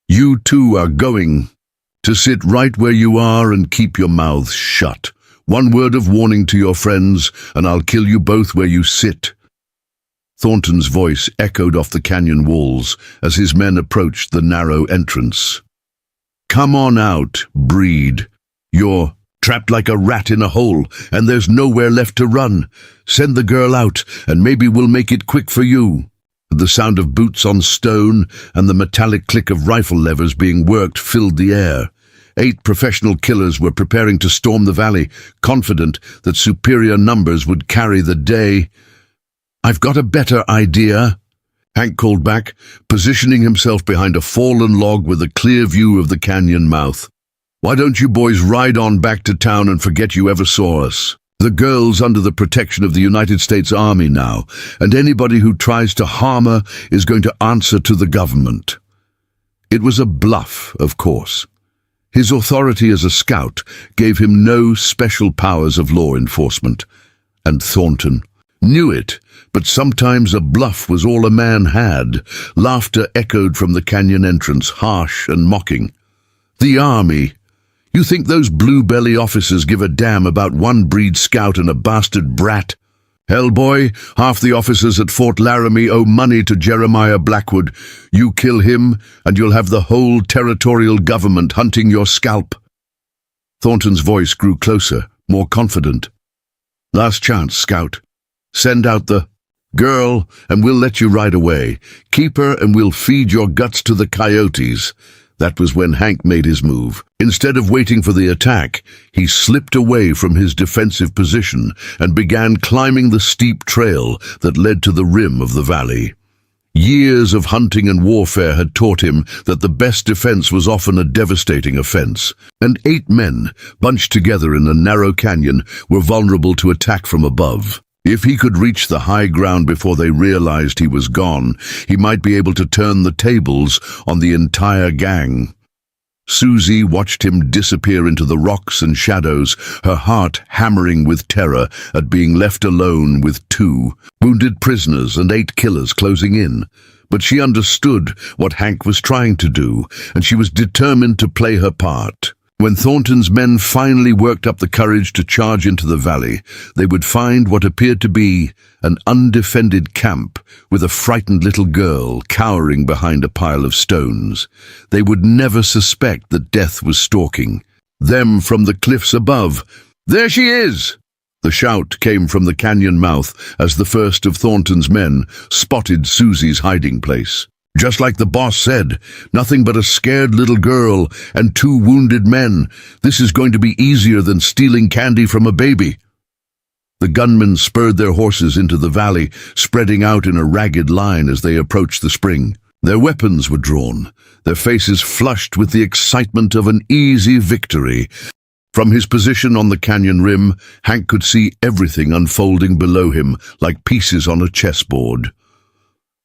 "You two are going to sit right where you are and keep your mouths shut. One word of warning to your friends, and I'll kill you both where you sit." Thornton's voice echoed off the canyon walls as his men approached the narrow entrance. "Come on out, Breed. You're trapped like a rat in a hole, and there's nowhere left to run. Send the girl out, and maybe we'll make it quick for you." The sound of boots on stone and the metallic click of rifle levers being worked filled the air. 8 professional killers were preparing to storm the valley, confident that superior numbers would carry the day. "I've got a better idea," Hank called back, positioning himself behind a fallen log with a clear view of the canyon mouth. "Why don't you boys ride on back to town and forget you ever saw us? The girl's under the protection of the United States Army now, and anybody who tries to harm her is going to answer to the government." It was a bluff, of course. His authority as a scout gave him no special powers of law enforcement, and Thornton knew it, but sometimes a bluff was all a man had. Laughter echoed from the canyon entrance, harsh and mocking. "The Army? You think those blue-belly officers give a damn about one Breed scout and a bastard brat? Hell, boy, half the officers at Fort Laramie owe money to Jeremiah Blackwood. You kill him, and you'll have the whole territorial government hunting your scalp." Thornton's voice grew closer, more confident. "Last chance, Scout. Send out the girl, and we'll let you ride away. Keep her, and we'll feed your guts to the coyotes." That was when Hank made his move. Instead of waiting for the attack, he slipped away from his defensive position and began climbing the steep trail that led to the rim of the valley. Years of hunting and warfare had taught him that the best defense was often a devastating offense, and 8 men, bunched together in a narrow canyon, were vulnerable to attack from above. If he could reach the high ground before they realized he was gone, he might be able to turn the tables on the entire gang. Susie watched him disappear into the rocks and shadows, her heart hammering with terror at being left alone with 2 wounded prisoners and 8 killers closing in. But she understood what Hank was trying to do, and she was determined to play her part. When Thornton's men finally worked up the courage to charge into the valley, they would find what appeared to be an undefended camp with a frightened little girl cowering behind a pile of stones. They would never suspect that death was stalking them from the cliffs above. "There she is!" The shout came from the canyon mouth as the first of Thornton's men spotted Susie's hiding place. Just like the boss said, nothing but a scared little girl and 2 wounded men. This is going to be easier than stealing candy from a baby. The gunmen spurred their horses into the valley, spreading out in a ragged line as they approached the spring. Their weapons were drawn, their faces flushed with the excitement of an easy victory. From his position on the canyon rim, Hank could see everything unfolding below him like pieces on a chessboard.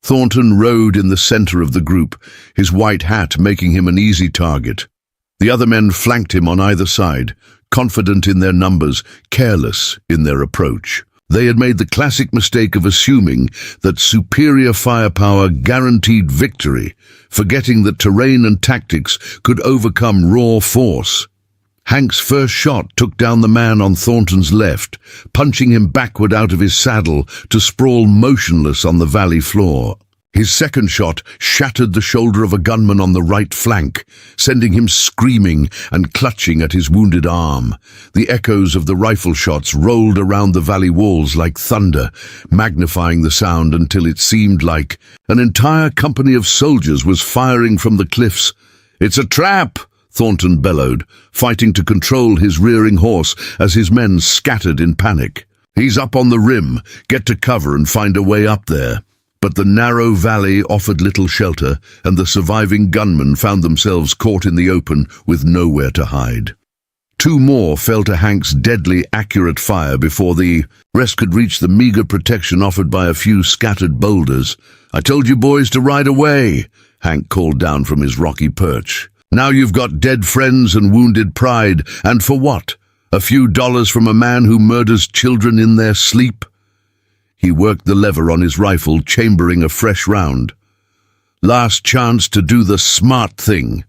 Thornton rode in the center of the group, his white hat making him an easy target. The other men flanked him on either side, confident in their numbers, careless in their approach. They had made the classic mistake of assuming that superior firepower guaranteed victory, forgetting that terrain and tactics could overcome raw force. Hank's first shot took down the man on Thornton's left, punching him backward out of his saddle to sprawl motionless on the valley floor. His second shot shattered the shoulder of a gunman on the right flank, sending him screaming and clutching at his wounded arm. The echoes of the rifle shots rolled around the valley walls like thunder, magnifying the sound until it seemed like an entire company of soldiers was firing from the cliffs. "It's a trap!" Thornton bellowed, fighting to control his rearing horse as his men scattered in panic. "He's up on the rim. Get to cover and find a way up there." But the narrow valley offered little shelter, and the surviving gunmen found themselves caught in the open with nowhere to hide. 2 more fell to Hank's deadly, accurate fire before the rest could reach the meager protection offered by a few scattered boulders. "I told you boys to ride away," Hank called down from his rocky perch. "Now you've got dead friends and wounded pride, and for what? A few dollars from a man who murders children in their sleep?" He worked the lever on his rifle, chambering a fresh round. "Last chance to do the smart thing.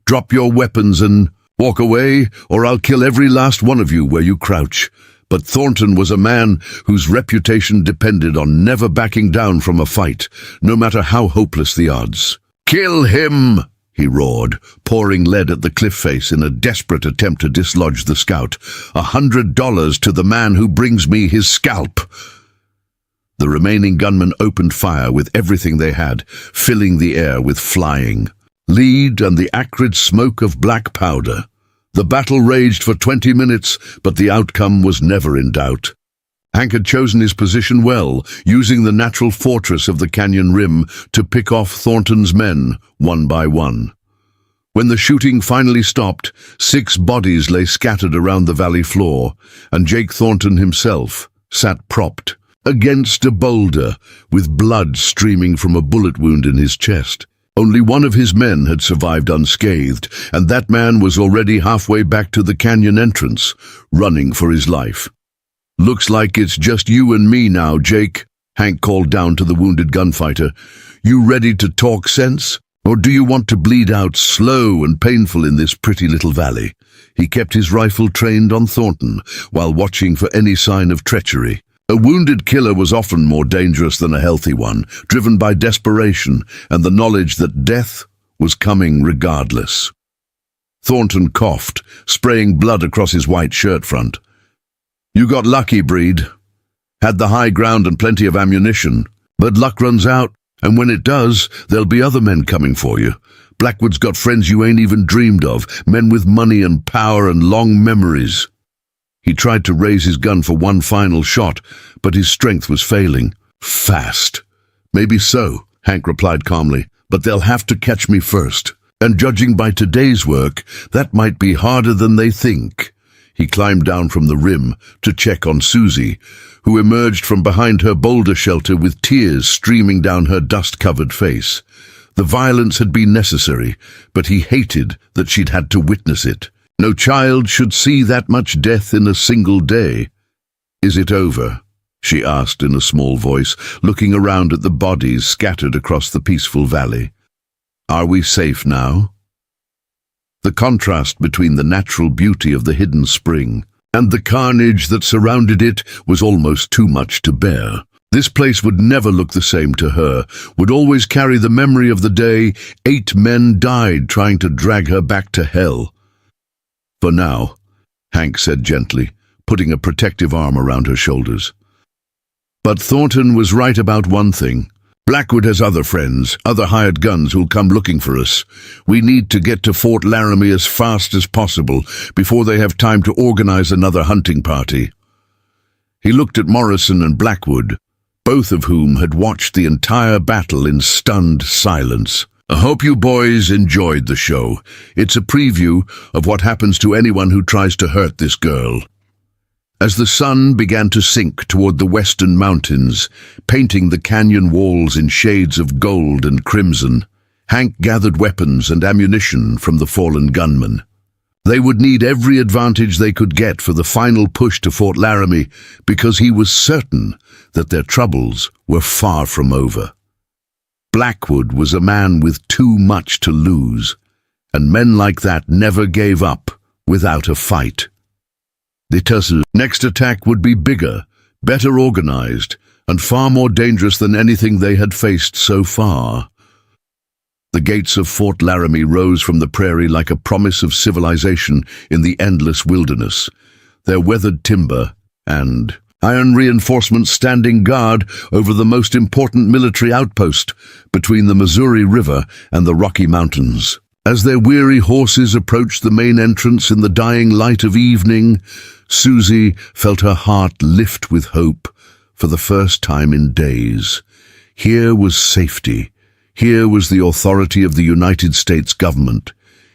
Drop your weapons and walk away, or I'll kill every last one of you where you crouch." But Thornton was a man whose reputation depended on never backing down from a fight, no matter how hopeless the odds. "Kill him!" he roared, pouring lead at the cliff face in a desperate attempt to dislodge the scout. $100 to the man who brings me his scalp." The remaining gunmen opened fire with everything they had, filling the air with flying lead and the acrid smoke of black powder. The battle raged for 20 minutes, but the outcome was never in doubt. Hank had chosen his position well, using the natural fortress of the canyon rim to pick off Thornton's men, one by one. When the shooting finally stopped, 6 bodies lay scattered around the valley floor, and Jake Thornton himself sat propped against a boulder, with blood streaming from a bullet wound in his chest. Only one of his men had survived unscathed, and that man was already halfway back to the canyon entrance, running for his life. "Looks like it's just you and me now, Jake," Hank called down to the wounded gunfighter. "You ready to talk sense? Or do you want to bleed out slow and painful in this pretty little valley?" He kept his rifle trained on Thornton, while watching for any sign of treachery. A wounded killer was often more dangerous than a healthy one, driven by desperation and the knowledge that death was coming regardless. Thornton coughed, spraying blood across his white shirt front. "You got lucky, Breed. Had the high ground and plenty of ammunition. But luck runs out, and when it does, there'll be other men coming for you. Blackwood's got friends you ain't even dreamed of, men with money and power and long memories." He tried to raise his gun for one final shot, but his strength was failing. "Fast." "Maybe so," Hank replied calmly, "but they'll have to catch me first. And judging by today's work, that might be harder than they think." He climbed down from the rim to check on Susie, who emerged from behind her boulder shelter with tears streaming down her dust-covered face. The violence had been necessary, but he hated that she'd had to witness it. No child should see that much death in a single day. "Is it over?" she asked in a small voice, looking around at the bodies scattered across the peaceful valley. "Are we safe now?" The contrast between the natural beauty of the hidden spring and the carnage that surrounded it was almost too much to bear. This place would never look the same to her, would always carry the memory of the day 8 men died trying to drag her back to hell. "For now," Hank said gently, putting a protective arm around her shoulders. But Thornton was right about one thing. Blackwood has other friends, other hired guns who'll come looking for us. We need to get to Fort Laramie as fast as possible before they have time to organize another hunting party. He looked at Morrison and Blackwood, both of whom had watched the entire battle in stunned silence. "I hope you boys enjoyed the show. It's a preview of what happens to anyone who tries to hurt this girl." As the sun began to sink toward the western mountains, painting the canyon walls in shades of gold and crimson, Hank gathered weapons and ammunition from the fallen gunmen. They would need every advantage they could get for the final push to Fort Laramie, because he was certain that their troubles were far from over. Blackwood was a man with too much to lose, and men like that never gave up without a fight. The next attack would be bigger, better organized, and far more dangerous than anything they had faced so far. The gates of Fort Laramie rose from the prairie like a promise of civilization in the endless wilderness, their weathered timber and iron reinforcements standing guard over the most important military outpost between the Missouri River and the Rocky Mountains. As their weary horses approached the main entrance in the dying light of evening, Susie felt her heart lift with hope for the first time in days. Here was safety. Here was the authority of the United States government.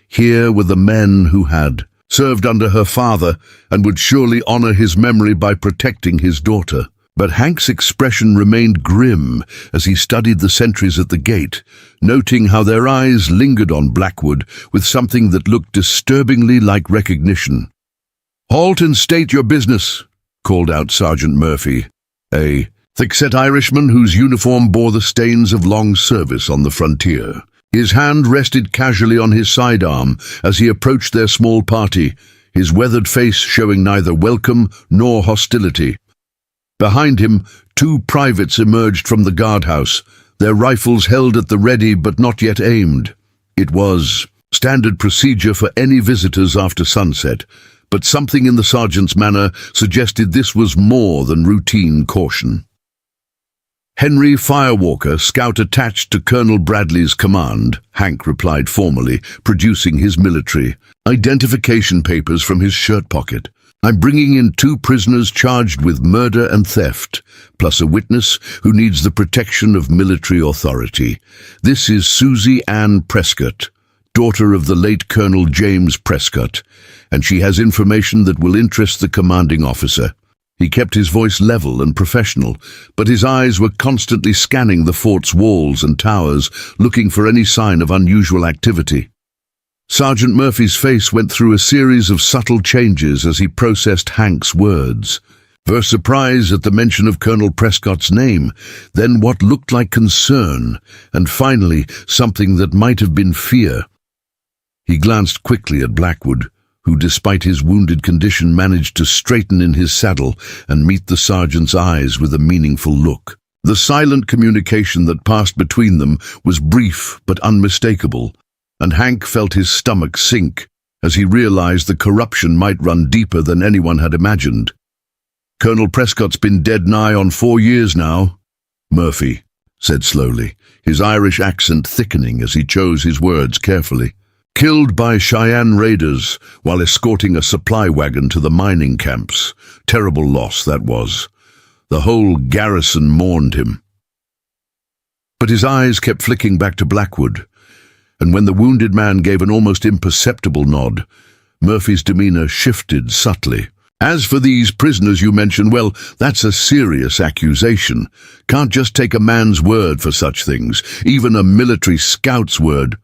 Here were the men who had served under her father and would surely honor his memory by protecting his daughter. But Hank's expression remained grim as he studied the sentries at the gate, noting how their eyes lingered on Blackwood with something that looked disturbingly like recognition. "Halt and state your business," called out Sergeant Murphy, a thick-set Irishman whose uniform bore the stains of long service on the frontier. His hand rested casually on his sidearm as he approached their small party, his weathered face showing neither welcome nor hostility. Behind him, two privates emerged from the guardhouse, their rifles held at the ready but not yet aimed. It was standard procedure for any visitors after sunset, but something in the sergeant's manner suggested this was more than routine caution. "Henry Firewalker, scout attached to Colonel Bradley's command," Hank replied formally, producing his military identification papers from his shirt pocket. "I'm bringing in 2 prisoners charged with murder and theft, plus a witness who needs the protection of military authority. This is Susie Ann Prescott, daughter of the late Colonel James Prescott, and she has information that will interest the commanding officer." He kept his voice level and professional, but his eyes were constantly scanning the fort's walls and towers, looking for any sign of unusual activity. Sergeant Murphy's face went through a series of subtle changes as he processed Hank's words. First surprise at the mention of Colonel Prescott's name, then what looked like concern, and finally something that might have been fear. He glanced quickly at Blackwood, who despite his wounded condition managed to straighten in his saddle and meet the sergeant's eyes with a meaningful look. The silent communication that passed between them was brief but unmistakable, and Hank felt his stomach sink as he realized the corruption might run deeper than anyone had imagined. "Colonel Prescott's been dead nigh on 4 years now," Murphy said slowly, his Irish accent thickening as he chose his words carefully. "Killed by Cheyenne raiders while escorting a supply wagon to the mining camps. Terrible loss, that was. The whole garrison mourned him." But his eyes kept flicking back to Blackwood, and when the wounded man gave an almost imperceptible nod, Murphy's demeanor shifted subtly. "As for these prisoners you mentioned, well, that's a serious accusation. Can't just take a man's word for such things, even a military scout's word."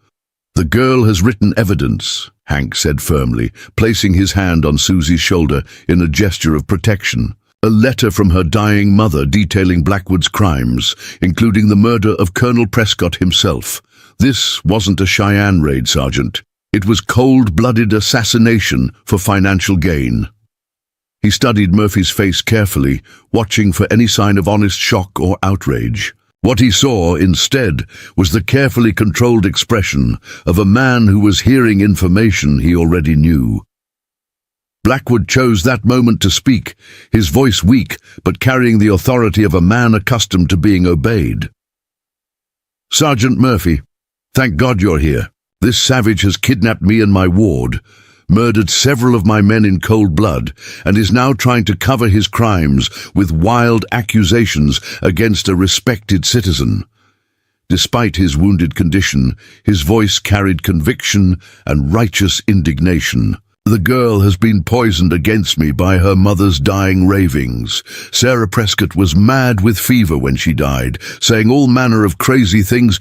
"The girl has written evidence," Hank said firmly, placing his hand on Susie's shoulder in a gesture of protection. "A letter from her dying mother detailing Blackwood's crimes, including the murder of Colonel Prescott himself. This wasn't a Cheyenne raid, Sergeant. It was cold-blooded assassination for financial gain." He studied Murphy's face carefully, watching for any sign of honest shock or outrage. What he saw, instead, was the carefully controlled expression of a man who was hearing information he already knew. Blackwood chose that moment to speak, his voice weak, but carrying the authority of a man accustomed to being obeyed. "Sergeant Murphy, thank God you're here. This savage has kidnapped me and my ward, murdered several of my men in cold blood, and is now trying to cover his crimes with wild accusations against a respected citizen." Despite his wounded condition, his voice carried conviction and righteous indignation. "The girl has been poisoned against me by her mother's dying ravings. Sarah Prescott was mad with fever when she died, saying all manner of crazy things."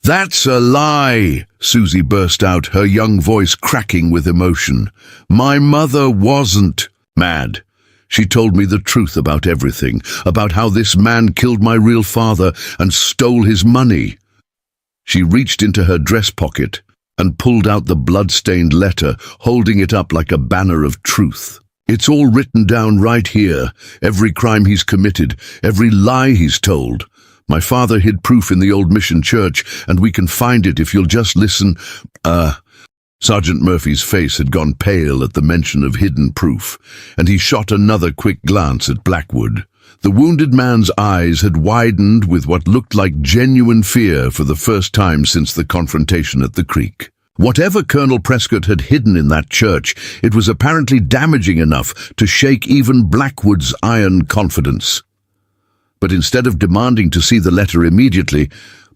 "That's a lie!" Susie burst out, her young voice cracking with emotion. "My mother wasn't mad. She told me the truth about everything, about how this man killed my real father and stole his money." She reached into her dress pocket and pulled out the blood-stained letter, holding it up like a banner of truth. "It's all written down right here, every crime he's committed, every lie he's told. My father hid proof in the old mission church, and we can find it if you'll just listen." Sergeant Murphy's face had gone pale at the mention of hidden proof, and he shot another quick glance at Blackwood. The wounded man's eyes had widened with what looked like genuine fear for the first time since the confrontation at the creek. Whatever Colonel Prescott had hidden in that church, it was apparently damaging enough to shake even Blackwood's iron confidence. But instead of demanding to see the letter immediately,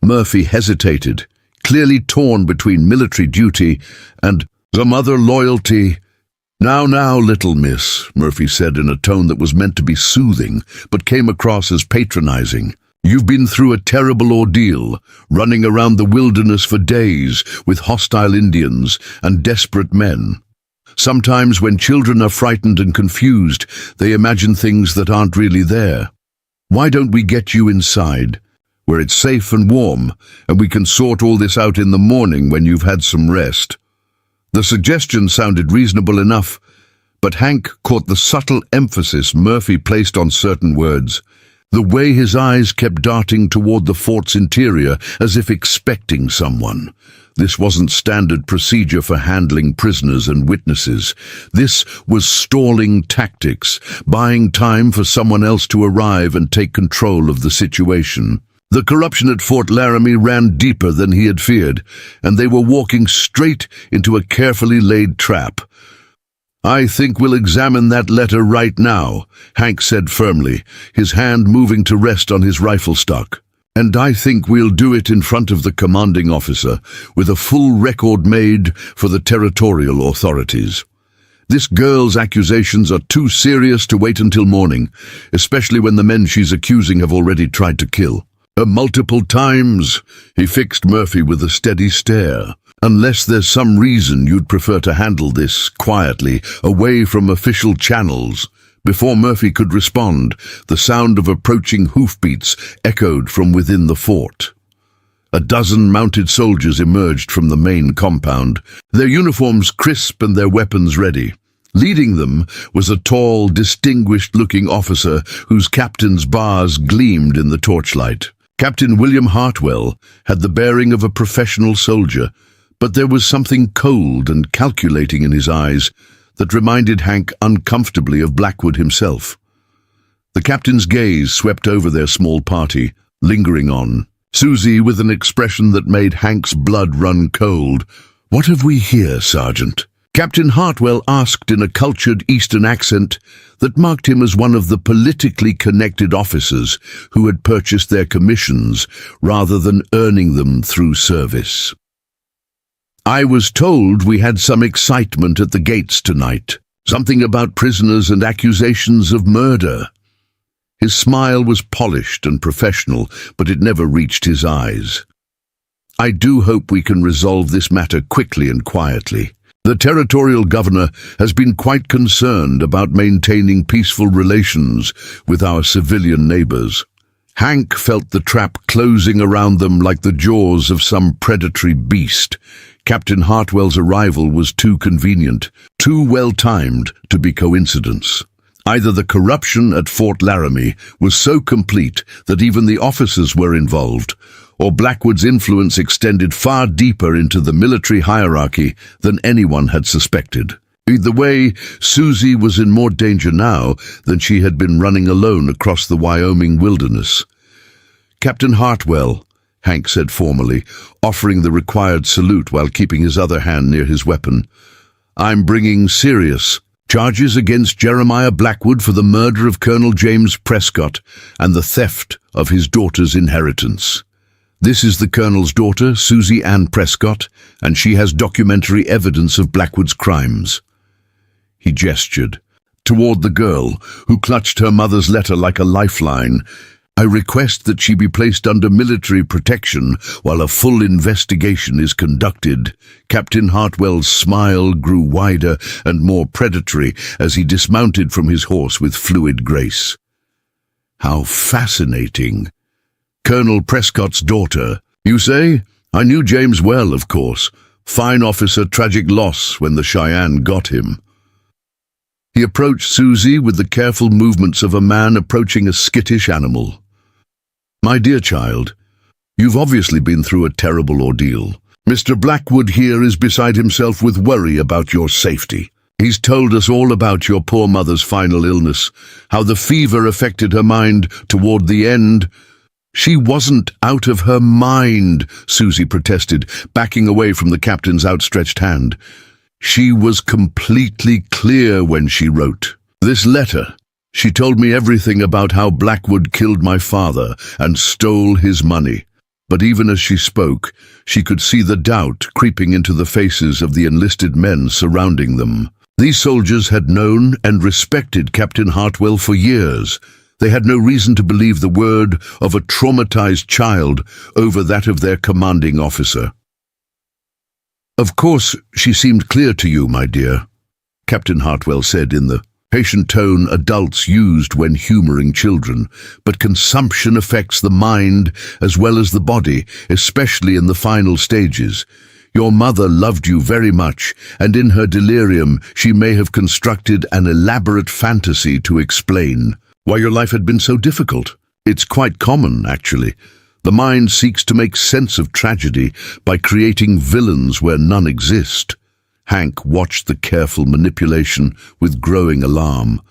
Murphy hesitated, clearly torn between military duty and the mother loyalty. Now, little miss," Murphy said in a tone that was meant to be soothing, but came across as patronizing. "You've been through a terrible ordeal, running around the wilderness for days with hostile Indians and desperate men. Sometimes when children are frightened and confused, they imagine things that aren't really there. Why don't we get you inside, where it's safe and warm, and we can sort all this out in the morning when you've had some rest?" The suggestion sounded reasonable enough, but Hank caught the subtle emphasis Murphy placed on certain words, the way his eyes kept darting toward the fort's interior as if expecting someone. This wasn't standard procedure for handling prisoners and witnesses. This was stalling tactics, buying time for someone else to arrive and take control of the situation. The corruption at Fort Laramie ran deeper than he had feared, and they were walking straight into a carefully laid trap. "I think we'll examine that letter right now," Hank said firmly, his hand moving to rest on his rifle stock. "And I think we'll do it in front of the commanding officer, with a full record made for the territorial authorities. This girl's accusations are too serious to wait until morning, especially when the men she's accusing have already tried to kill. Multiple times," he fixed Murphy with a steady stare. "Unless there's some reason you'd prefer to handle this quietly, away from official channels." Before Murphy could respond, the sound of approaching hoofbeats echoed from within the fort. A dozen mounted soldiers emerged from the main compound, their uniforms crisp and their weapons ready. Leading them was a tall, distinguished-looking officer whose captain's bars gleamed in the torchlight. Captain William Hartwell had the bearing of a professional soldier, but there was something cold and calculating in his eyes that reminded Hank uncomfortably of Blackwood himself. The captain's gaze swept over their small party, lingering on Susie with an expression that made Hank's blood run cold. "What have we here, Sergeant?" Captain Hartwell asked in a cultured Eastern accent that marked him as one of the politically connected officers who had purchased their commissions rather than earning them through service. "I was told we had some excitement at the gates tonight. Something about prisoners and accusations of murder." His smile was polished and professional, but it never reached his eyes. "I do hope we can resolve this matter quickly and quietly. The territorial governor has been quite concerned about maintaining peaceful relations with our civilian neighbors." Hank felt the trap closing around them like the jaws of some predatory beast. Captain Hartwell's arrival was too convenient, too well-timed to be coincidence. Either the corruption at Fort Laramie was so complete that even the officers were involved, or Blackwood's influence extended far deeper into the military hierarchy than anyone had suspected. Either way, Susie was in more danger now than she had been running alone across the Wyoming wilderness. "Captain Hartwell," Hank said formally, offering the required salute while keeping his other hand near his weapon, "I'm bringing serious charges against Jeremiah Blackwood for the murder of Colonel James Prescott and the theft of his daughter's inheritance. This is the Colonel's daughter, Susie Ann Prescott, and she has documentary evidence of Blackwood's crimes." He gestured toward the girl, who clutched her mother's letter like a lifeline. "I request that she be placed under military protection while a full investigation is conducted." Captain Hartwell's smile grew wider and more predatory as he dismounted from his horse with fluid grace. "How fascinating. Colonel Prescott's daughter, you say? I knew James well, of course. Fine officer, tragic loss when the Cheyenne got him." He approached Susie with the careful movements of a man approaching a skittish animal. "My dear child, you've obviously been through a terrible ordeal. Mr. Blackwood here is beside himself with worry about your safety. He's told us all about your poor mother's final illness, how the fever affected her mind toward the end." "She wasn't out of her mind," Susie protested, backing away from the captain's outstretched hand. "She was completely clear when she wrote this letter. She told me everything about how Blackwood killed my father and stole his money. But even as she spoke, she could see the doubt creeping into the faces of the enlisted men surrounding them. These soldiers had known and respected Captain Hartwell for years. They had no reason to believe the word of a traumatized child over that of their commanding officer. "Of course, she seemed clear to you, my dear," Captain Hartwell said in the patient tone adults used when humoring children, "but consumption affects the mind as well as the body, especially in the final stages. Your mother loved you very much, and in her delirium she may have constructed an elaborate fantasy to explain why your life had been so difficult. It's quite common, actually. The mind seeks to make sense of tragedy by creating villains where none exist." Hank watched the careful manipulation with growing alarm.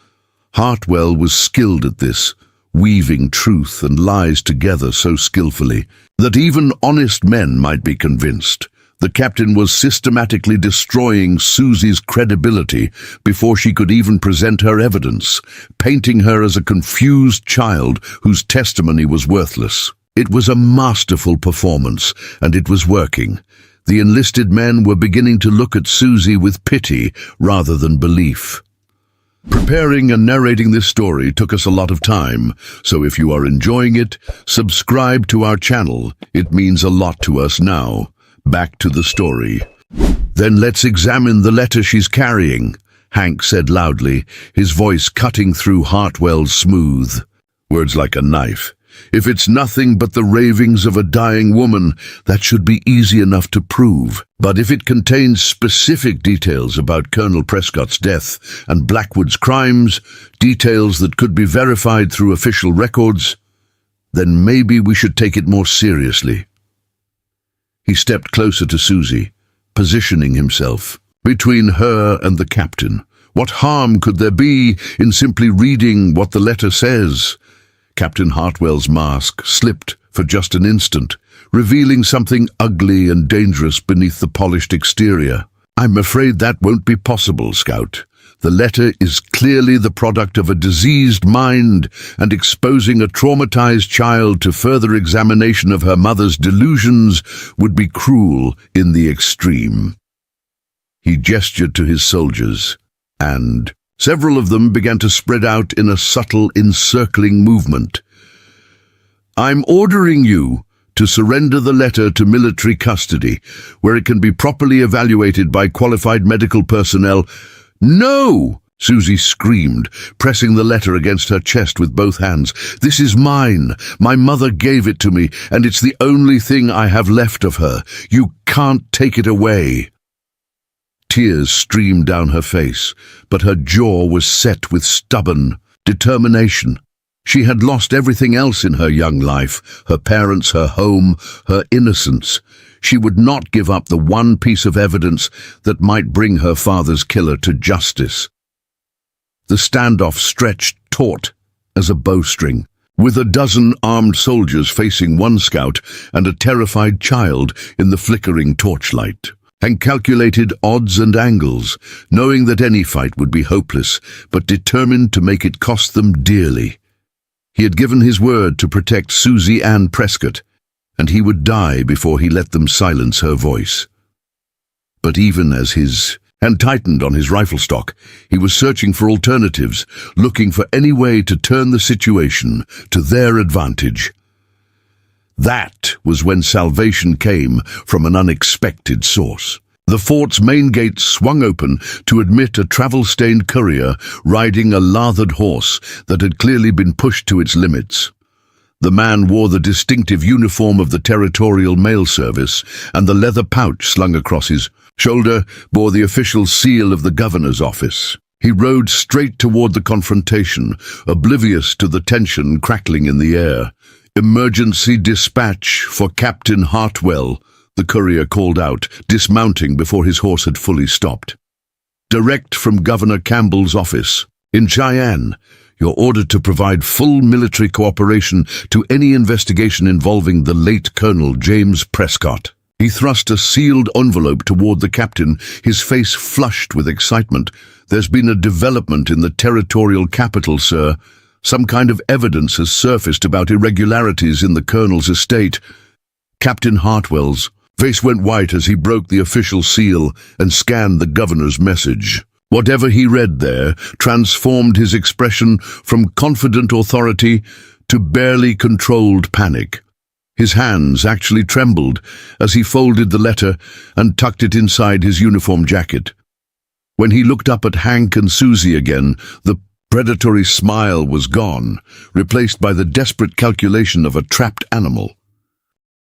Hartwell was skilled at this, weaving truth and lies together so skillfully that even honest men might be convinced. The captain was systematically destroying Susie's credibility before she could even present her evidence, painting her as a confused child whose testimony was worthless. It was a masterful performance, and it was working. The enlisted men were beginning to look at Susie with pity rather than belief. Preparing and narrating this story took us a lot of time, so if you are enjoying it, subscribe to our channel. It means a lot to us now. Back to the story. "Then let's examine the letter she's carrying," Hank said loudly, his voice cutting through Hartwell's smooth words like a knife. "If it's nothing but the ravings of a dying woman, that should be easy enough to prove. But if it contains specific details about Colonel Prescott's death and Blackwood's crimes, details that could be verified through official records, then maybe we should take it more seriously." He stepped closer to Susie, positioning himself between her and the captain. What harm could there be in simply reading what the letter says? Captain Hartwell's mask slipped for just an instant, revealing something ugly and dangerous beneath the polished exterior. "I'm afraid that won't be possible, Scout. The letter is clearly the product of a diseased mind, and exposing a traumatized child to further examination of her mother's delusions would be cruel in the extreme." He gestured to his soldiers, and several of them began to spread out in a subtle encircling movement. "I'm ordering you to surrender the letter to military custody, where it can be properly evaluated by qualified medical personnel." "No!" Susie screamed, pressing the letter against her chest with both hands. "This is mine. My mother gave it to me, and it's the only thing I have left of her. You can't take it away." Tears streamed down her face, but her jaw was set with stubborn determination. She had lost everything else in her young life, her parents, her home, her innocence. She would not give up the one piece of evidence that might bring her father's killer to justice. The standoff stretched taut as a bowstring, with a dozen armed soldiers facing one scout and a terrified child in the flickering torchlight. Hank calculated odds and angles, knowing that any fight would be hopeless, but determined to make it cost them dearly. He had given his word to protect Susie Ann Prescott, and he would die before he let them silence her voice. But even as his hand tightened on his rifle stock, he was searching for alternatives, looking for any way to turn the situation to their advantage. That was when salvation came from an unexpected source. The fort's main gate swung open to admit a travel-stained courier riding a lathered horse that had clearly been pushed to its limits. The man wore the distinctive uniform of the Territorial Mail Service, and the leather pouch slung across his shoulder bore the official seal of the governor's office. He rode straight toward the confrontation, oblivious to the tension crackling in the air. "Emergency dispatch for Captain Hartwell," the courier called out, dismounting before his horse had fully stopped. "Direct from Governor Campbell's office. In Cheyenne, you're ordered to provide full military cooperation to any investigation involving the late Colonel James Prescott." He thrust a sealed envelope toward the captain, his face flushed with excitement. "There's been a development in the territorial capital, sir. Some kind of evidence has surfaced about irregularities in the colonel's estate." Captain Hartwell's face went white as he broke the official seal and scanned the governor's message. Whatever he read there transformed his expression from confident authority to barely controlled panic. His hands actually trembled as he folded the letter and tucked it inside his uniform jacket. When he looked up at Hank and Susie again, the predatory smile was gone, replaced by the desperate calculation of a trapped animal.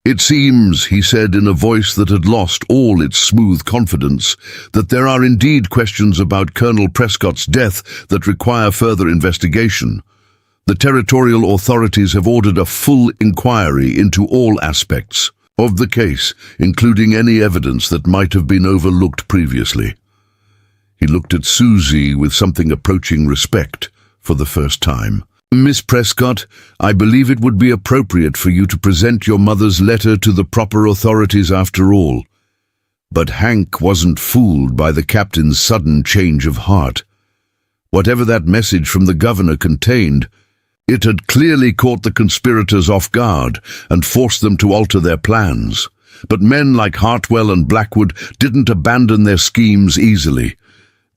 "It seems," he said in a voice that had lost all its smooth confidence, "that there are indeed questions about Colonel Prescott's death that require further investigation. The territorial authorities have ordered a full inquiry into all aspects of the case, including any evidence that might have been overlooked previously." He looked at Susie with something approaching respect for the first time. "Miss Prescott, I believe it would be appropriate for you to present your mother's letter to the proper authorities after all." But Hank wasn't fooled by the captain's sudden change of heart. Whatever that message from the governor contained, it had clearly caught the conspirators off guard and forced them to alter their plans. But men like Hartwell and Blackwood didn't abandon their schemes easily.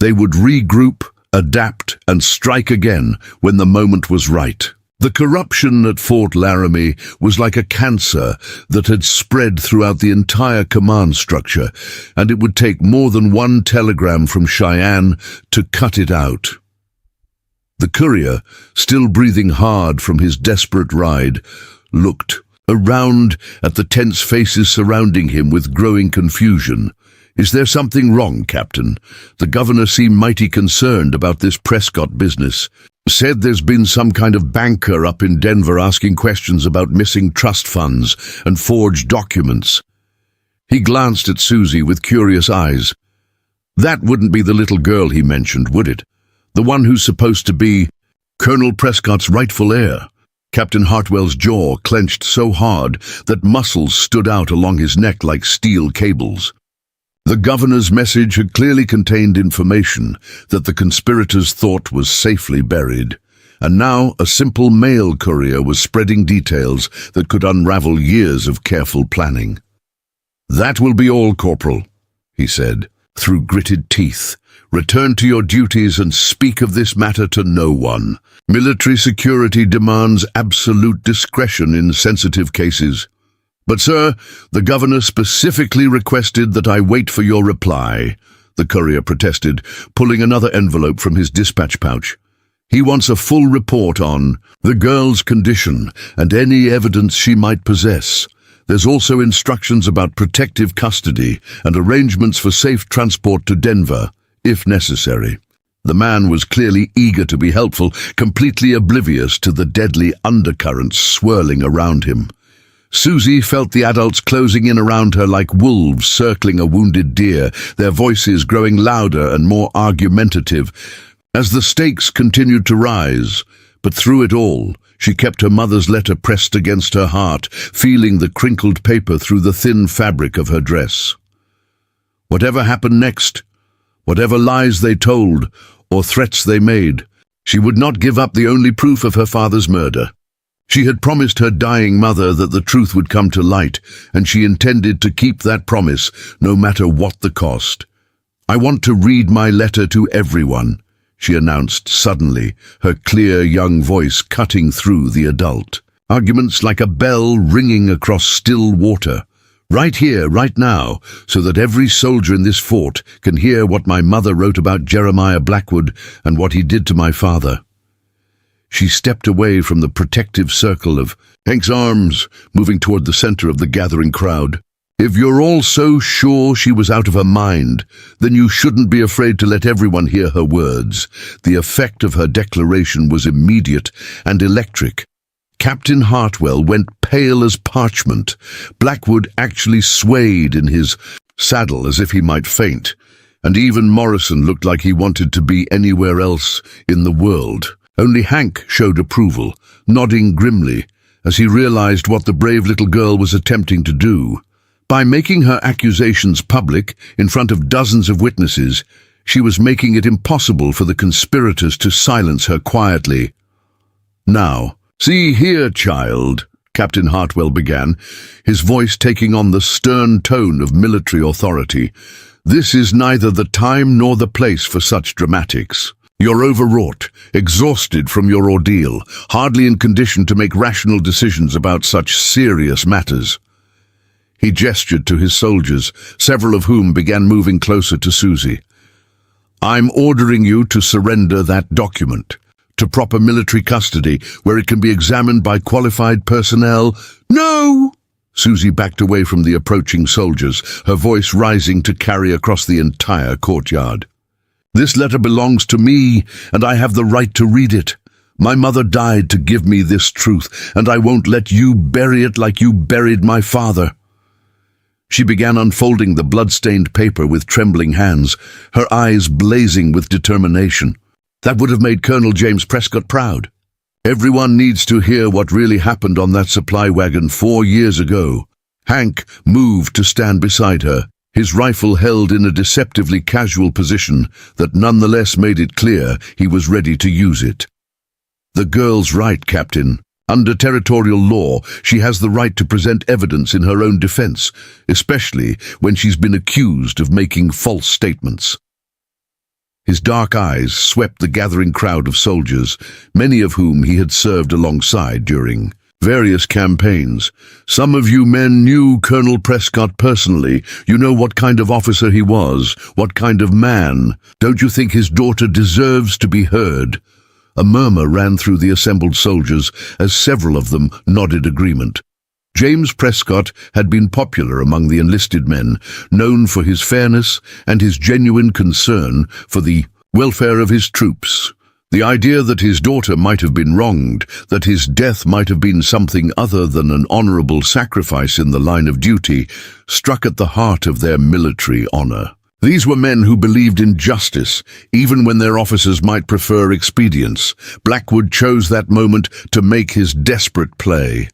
They would regroup, adapt, and strike again when the moment was right. The corruption at Fort Laramie was like a cancer that had spread throughout the entire command structure, and it would take more than one telegram from Cheyenne to cut it out. The courier, still breathing hard from his desperate ride, looked around at the tense faces surrounding him with growing confusion. "Is there something wrong, Captain? The governor seemed mighty concerned about this Prescott business. Said there's been some kind of banker up in Denver asking questions about missing trust funds and forged documents." He glanced at Susie with curious eyes. "That wouldn't be the little girl he mentioned, would it? The one who's supposed to be Colonel Prescott's rightful heir?" Captain Hartwell's jaw clenched so hard that muscles stood out along his neck like steel cables. The governor's message had clearly contained information that the conspirators thought was safely buried, and now a simple mail courier was spreading details that could unravel years of careful planning. "That will be all, Corporal," he said, through gritted teeth. "Return to your duties and speak of this matter to no one. Military security demands absolute discretion in sensitive cases." "But, sir, the governor specifically requested that I wait for your reply," the courier protested, pulling another envelope from his dispatch pouch. "He wants a full report on the girl's condition and any evidence she might possess. There's also instructions about protective custody and arrangements for safe transport to Denver, if necessary." The man was clearly eager to be helpful, completely oblivious to the deadly undercurrents swirling around him. Susie felt the adults closing in around her like wolves circling a wounded deer, their voices growing louder and more argumentative as the stakes continued to rise. But through it all, she kept her mother's letter pressed against her heart, feeling the crinkled paper through the thin fabric of her dress. Whatever happened next, whatever lies they told or threats they made, she would not give up the only proof of her father's murder. She had promised her dying mother that the truth would come to light, and she intended to keep that promise no matter what the cost. "I want to read my letter to everyone," she announced suddenly, her clear young voice cutting through the adult. Arguments like a bell ringing across still water. "Right here, right now, so that every soldier in this fort can hear what my mother wrote about Jeremiah Blackwood and what he did to my father." She stepped away from the protective circle of Hank's arms, moving toward the center of the gathering crowd. "If you're all so sure she was out of her mind, then you shouldn't be afraid to let everyone hear her words." The effect of her declaration was immediate and electric. Captain Hartwell went pale as parchment. Blackwood actually swayed in his saddle as if he might faint, and even Morrison looked like he wanted to be anywhere else in the world. Only Hank showed approval, nodding grimly as he realized what the brave little girl was attempting to do. By making her accusations public in front of dozens of witnesses, she was making it impossible for the conspirators to silence her quietly. "Now, see here, child," Captain Hartwell began, his voice taking on the stern tone of military authority. "This is neither the time nor the place for such dramatics. You're overwrought, exhausted from your ordeal, hardly in condition to make rational decisions about such serious matters." He gestured to his soldiers, several of whom began moving closer to Susie. "I'm ordering you to surrender that document to proper military custody, where it can be examined by qualified personnel." "No!" Susie backed away from the approaching soldiers, her voice rising to carry across the entire courtyard. "This letter belongs to me, and I have the right to read it. My mother died to give me this truth, and I won't let you bury it like you buried my father." She began unfolding the blood-stained paper with trembling hands, her eyes blazing with determination. That would have made Colonel James Prescott proud. "Everyone needs to hear what really happened on that supply wagon 4 years ago." Hank moved to stand beside her, his rifle held in a deceptively casual position that nonetheless made it clear he was ready to use it. "The girl's right, Captain. Under territorial law, she has the right to present evidence in her own defense, especially when she's been accused of making false statements." His dark eyes swept the gathering crowd of soldiers, many of whom he had served alongside during various campaigns. "Some of you men knew Colonel Prescott personally. You know what kind of officer he was, what kind of man. Don't you think his daughter deserves to be heard?" A murmur ran through the assembled soldiers as several of them nodded agreement. James Prescott had been popular among the enlisted men, known for his fairness and his genuine concern for the welfare of his troops. The idea that his daughter might have been wronged, that his death might have been something other than an honorable sacrifice in the line of duty, struck at the heart of their military honor. These were men who believed in justice, even when their officers might prefer expedience. Blackwood chose that moment to make his desperate play.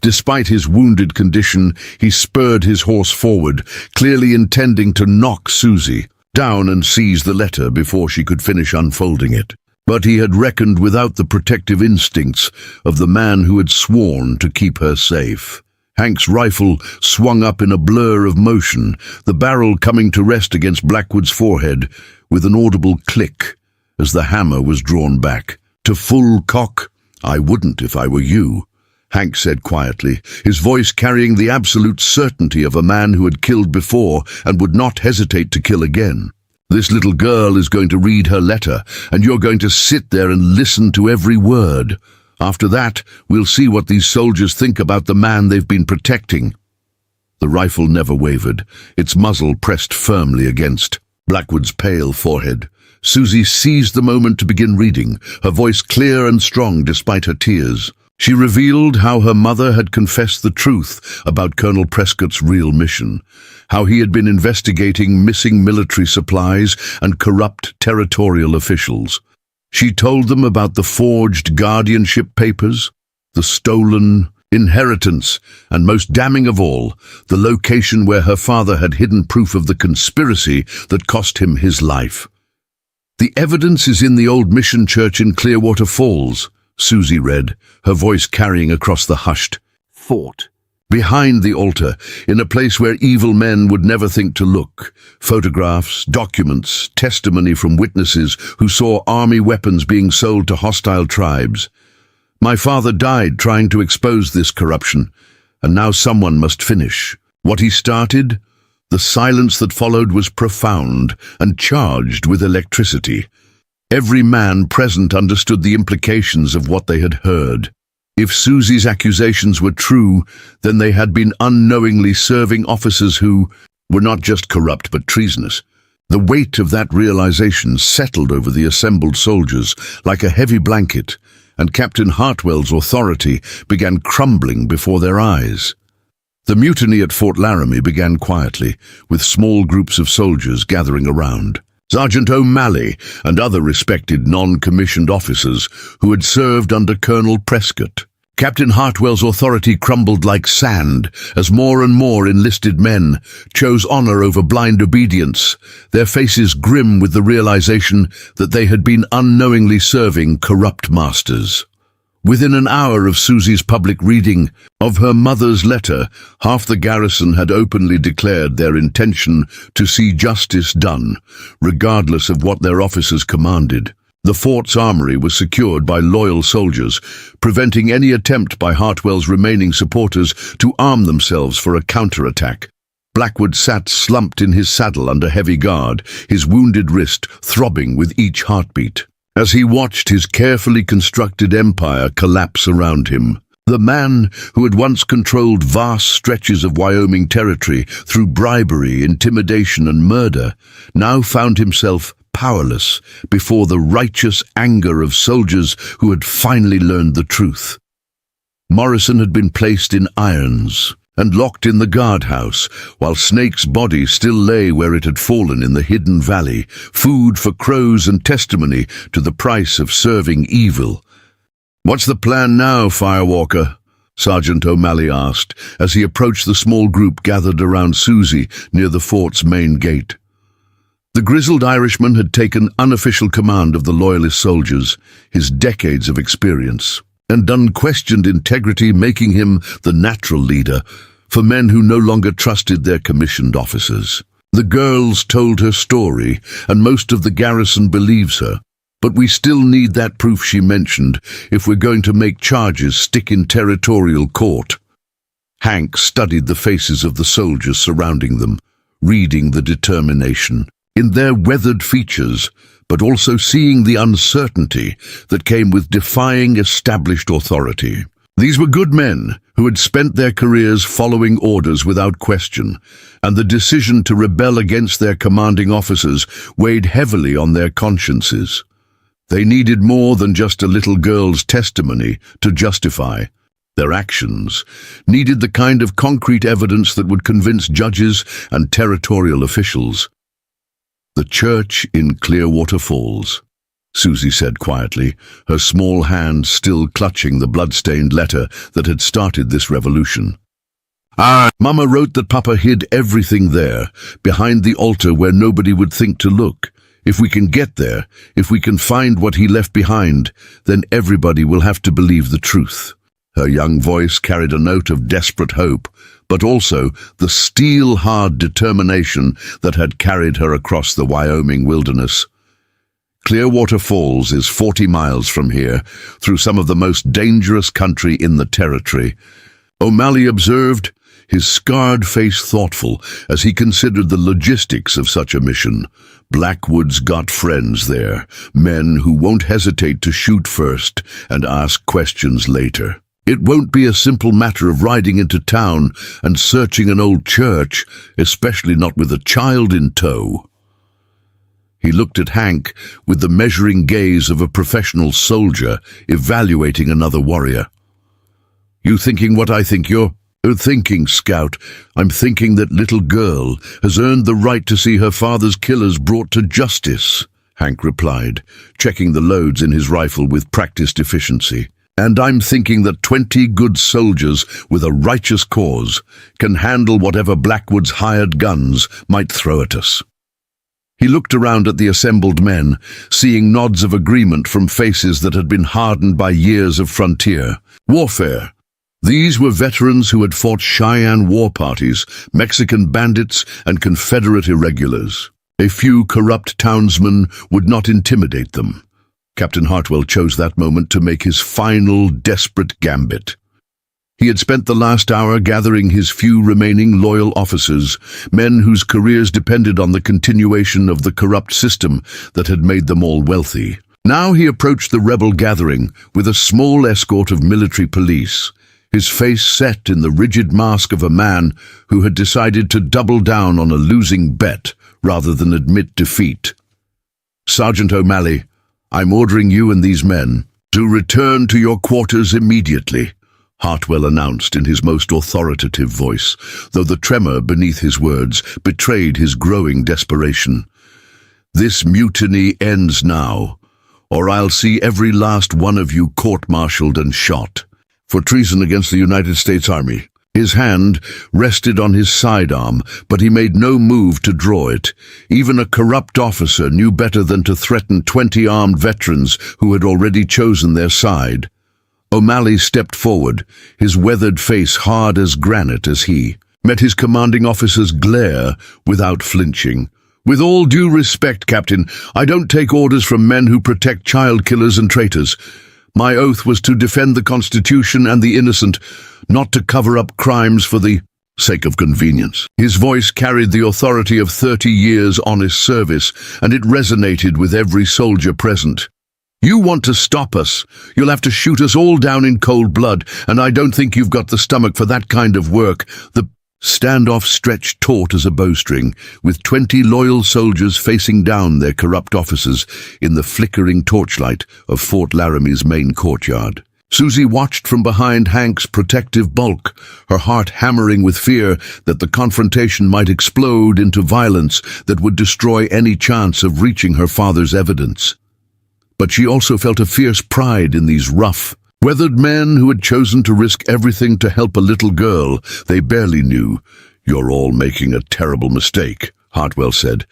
Despite his wounded condition, he spurred his horse forward, clearly intending to knock Susie down and seize the letter before she could finish unfolding it. But he had reckoned without the protective instincts of the man who had sworn to keep her safe. Hank's rifle swung up in a blur of motion, the barrel coming to rest against Blackwood's forehead with an audible click as the hammer was drawn back. "To full cock? I wouldn't if I were you," Hank said quietly, his voice carrying the absolute certainty of a man who had killed before and would not hesitate to kill again. "This little girl is going to read her letter, and you're going to sit there and listen to every word. After that, we'll see what these soldiers think about the man they've been protecting." The rifle never wavered, its muzzle pressed firmly against Blackwood's pale forehead. Susie seized the moment to begin reading, her voice clear and strong despite her tears. She revealed how her mother had confessed the truth about Colonel Prescott's real mission, how he had been investigating missing military supplies and corrupt territorial officials. She told them about the forged guardianship papers, the stolen inheritance, and most damning of all, the location where her father had hidden proof of the conspiracy that cost him his life. "The evidence is in the old mission church in Clearwater Falls," Susie read, her voice carrying across the hushed fort. "Behind the altar, in a place where evil men would never think to look. Photographs, documents, testimony from witnesses who saw army weapons being sold to hostile tribes. My father died trying to expose this corruption, and now someone must finish what he started." The silence that followed was profound and charged with electricity. Every man present understood the implications of what they had heard. If Susie's accusations were true, then they had been unknowingly serving officers who were not just corrupt but treasonous. The weight of that realization settled over the assembled soldiers like a heavy blanket, and Captain Hartwell's authority began crumbling before their eyes. The mutiny at Fort Laramie began quietly, with small groups of soldiers gathering around. Sergeant O'Malley and other respected non-commissioned officers who had served under Colonel Prescott. Captain Hartwell's authority crumbled like sand as more and more enlisted men chose honor over blind obedience, their faces grim with the realization that they had been unknowingly serving corrupt masters. Within an hour of Susie's public reading of her mother's letter, half the garrison had openly declared their intention to see justice done, regardless of what their officers commanded. The fort's armory was secured by loyal soldiers, preventing any attempt by Hartwell's remaining supporters to arm themselves for a counterattack. Blackwood sat slumped in his saddle under heavy guard, his wounded wrist throbbing with each heartbeat. As he watched his carefully constructed empire collapse around him, the man who had once controlled vast stretches of Wyoming territory through bribery, intimidation, and murder, now found himself powerless before the righteous anger of soldiers who had finally learned the truth. Morrison had been placed in irons and locked in the guardhouse, while Snake's body still lay where it had fallen in the hidden valley, food for crows and testimony to the price of serving evil. "What's the plan now, Firewalker?" Sergeant O'Malley asked, as he approached the small group gathered around Susie near the fort's main gate. The grizzled Irishman had taken unofficial command of the Loyalist soldiers, his decades of experience, and unquestioned integrity making him the natural leader for men who no longer trusted their commissioned officers. The girls told her story, and most of the garrison believes her, but we still need that proof she mentioned if we're going to make charges stick in territorial court. Hank studied the faces of the soldiers surrounding them, reading the determination in their weathered features, but also seeing the uncertainty that came with defying established authority. These were good men who had spent their careers following orders without question, and the decision to rebel against their commanding officers weighed heavily on their consciences. They needed more than just a little girl's testimony to justify their actions, needed the kind of concrete evidence that would convince judges and territorial officials. "The church in Clearwater Falls," Susie said quietly, her small hand still clutching the blood-stained letter that had started this revolution. Mama wrote that Papa hid everything there, behind the altar where nobody would think to look. If we can get there, if we can find what he left behind, then everybody will have to believe the truth." Her young voice carried a note of desperate hope, but also the steel-hard determination that had carried her across the Wyoming wilderness. Clearwater Falls is 40 miles from here, through some of the most dangerous country in the territory. O'Malley observed, his scarred face thoughtful as he considered the logistics of such a mission. Blackwood's got friends there, men who won't hesitate to shoot first and ask questions later. It won't be a simple matter of riding into town and searching an old church, especially not with a child in tow. He looked at Hank with the measuring gaze of a professional soldier evaluating another warrior. "You thinking what I think you're thinking, Scout? I'm thinking that little girl has earned the right to see her father's killers brought to justice," Hank replied, checking the loads in his rifle with practiced efficiency. "And I'm thinking that 20 good soldiers with a righteous cause can handle whatever Blackwood's hired guns might throw at us." He looked around at the assembled men, seeing nods of agreement from faces that had been hardened by years of frontier warfare. These were veterans who had fought Cheyenne war parties, Mexican bandits, and Confederate irregulars. A few corrupt townsmen would not intimidate them. Captain Hartwell chose that moment to make his final, desperate gambit. He had spent the last hour gathering his few remaining loyal officers, men whose careers depended on the continuation of the corrupt system that had made them all wealthy. Now he approached the rebel gathering with a small escort of military police, his face set in the rigid mask of a man who had decided to double down on a losing bet rather than admit defeat. "Sergeant O'Malley, I'm ordering you and these men to return to your quarters immediately," Hartwell announced in his most authoritative voice, though the tremor beneath his words betrayed his growing desperation. "This mutiny ends now, or I'll see every last one of you court-martialed and shot." for treason against the United States Army. His hand rested on his sidearm, but he made no move to draw it. Even a corrupt officer knew better than to threaten 20 armed veterans who had already chosen their side. O'Malley stepped forward, his weathered face hard as granite as he met his commanding officer's glare without flinching. "With all due respect, Captain, I don't take orders from men who protect child killers and traitors. My oath was to defend the Constitution and the innocent, not to cover up crimes for the sake of convenience." His voice carried the authority of 30 years' honest service, and it resonated with every soldier present. "You want to stop us? You'll have to shoot us all down in cold blood, and I don't think you've got the stomach for that kind of work." The standoff stretched taut as a bowstring, with 20 loyal soldiers facing down their corrupt officers in the flickering torchlight of Fort Laramie's main courtyard. Susie watched from behind Hank's protective bulk, her heart hammering with fear that the confrontation might explode into violence that would destroy any chance of reaching her father's evidence. But she also felt a fierce pride in these rough, weathered men who had chosen to risk everything to help a little girl they barely knew. "You're all making a terrible mistake," Hartwell said,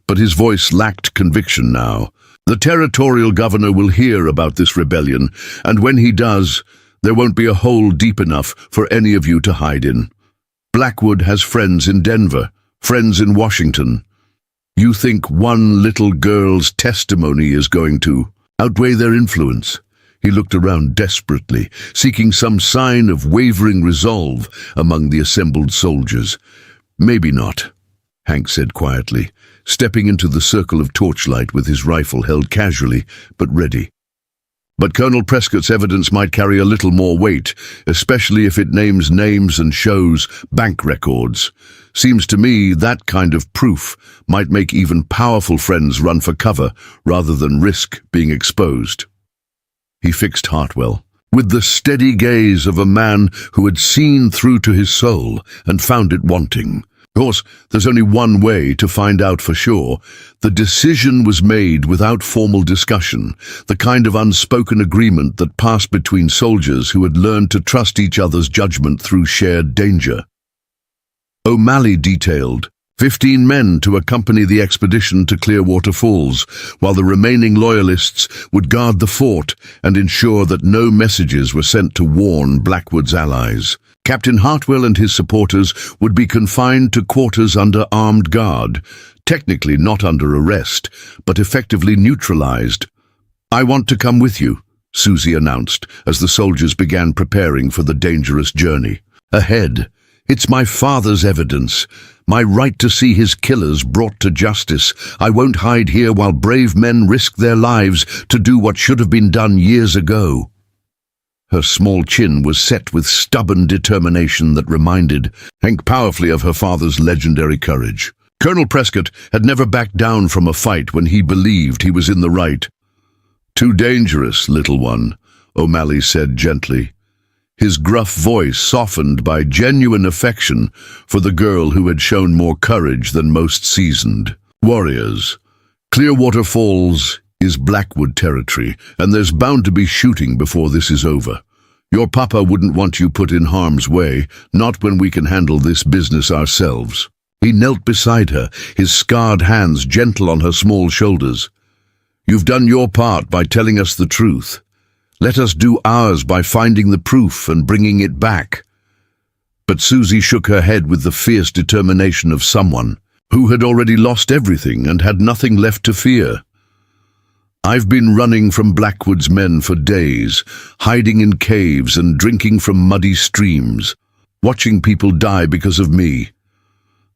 but his voice lacked conviction now. "The territorial governor will hear about this rebellion, and when he does, there won't be a hole deep enough for any of you to hide in. Blackwood has friends in Denver, friends in Washington. You think one little girl's testimony is going to outweigh their influence?" He looked around desperately, seeking some sign of wavering resolve among the assembled soldiers. "Maybe not," Hank said quietly, stepping into the circle of torchlight with his rifle held casually but ready. "But Colonel Prescott's evidence might carry a little more weight, especially if it names names and shows bank records. Seems to me that kind of proof might make even powerful friends run for cover rather than risk being exposed." He fixed Hartwell with the steady gaze of a man who had seen through to his soul and found it wanting. Of course, there's only one way to find out for sure. The decision was made without formal discussion, the kind of unspoken agreement that passed between soldiers who had learned to trust each other's judgment through shared danger. O'Malley detailed 15 men to accompany the expedition to Clearwater Falls, while the remaining loyalists would guard the fort and ensure that no messages were sent to warn Blackwood's allies. Captain Hartwell and his supporters would be confined to quarters under armed guard, technically not under arrest, but effectively neutralized. "I want to come with you," Susie announced as the soldiers began preparing for the dangerous journey. Ahead, "It's my father's evidence, my right to see his killers brought to justice. I won't hide here while brave men risk their lives to do what should have been done years ago." Her small chin was set with stubborn determination that reminded Hank powerfully of her father's legendary courage. Colonel Prescott had never backed down from a fight when he believed he was in the right. "Too dangerous, little one," O'Malley said gently, his gruff voice softened by genuine affection for the girl who had shown more courage than most seasoned warriors. "Clearwater Falls is Blackwood territory, and there's bound to be shooting before this is over. Your papa wouldn't want you put in harm's way, not when we can handle this business ourselves." He knelt beside her, his scarred hands gentle on her small shoulders. "You've done your part by telling us the truth. Let us do ours by finding the proof and bringing it back." But Susie shook her head with the fierce determination of someone who had already lost everything and had nothing left to fear. "I've been running from Blackwood's men for days, hiding in caves and drinking from muddy streams, watching people die because of me.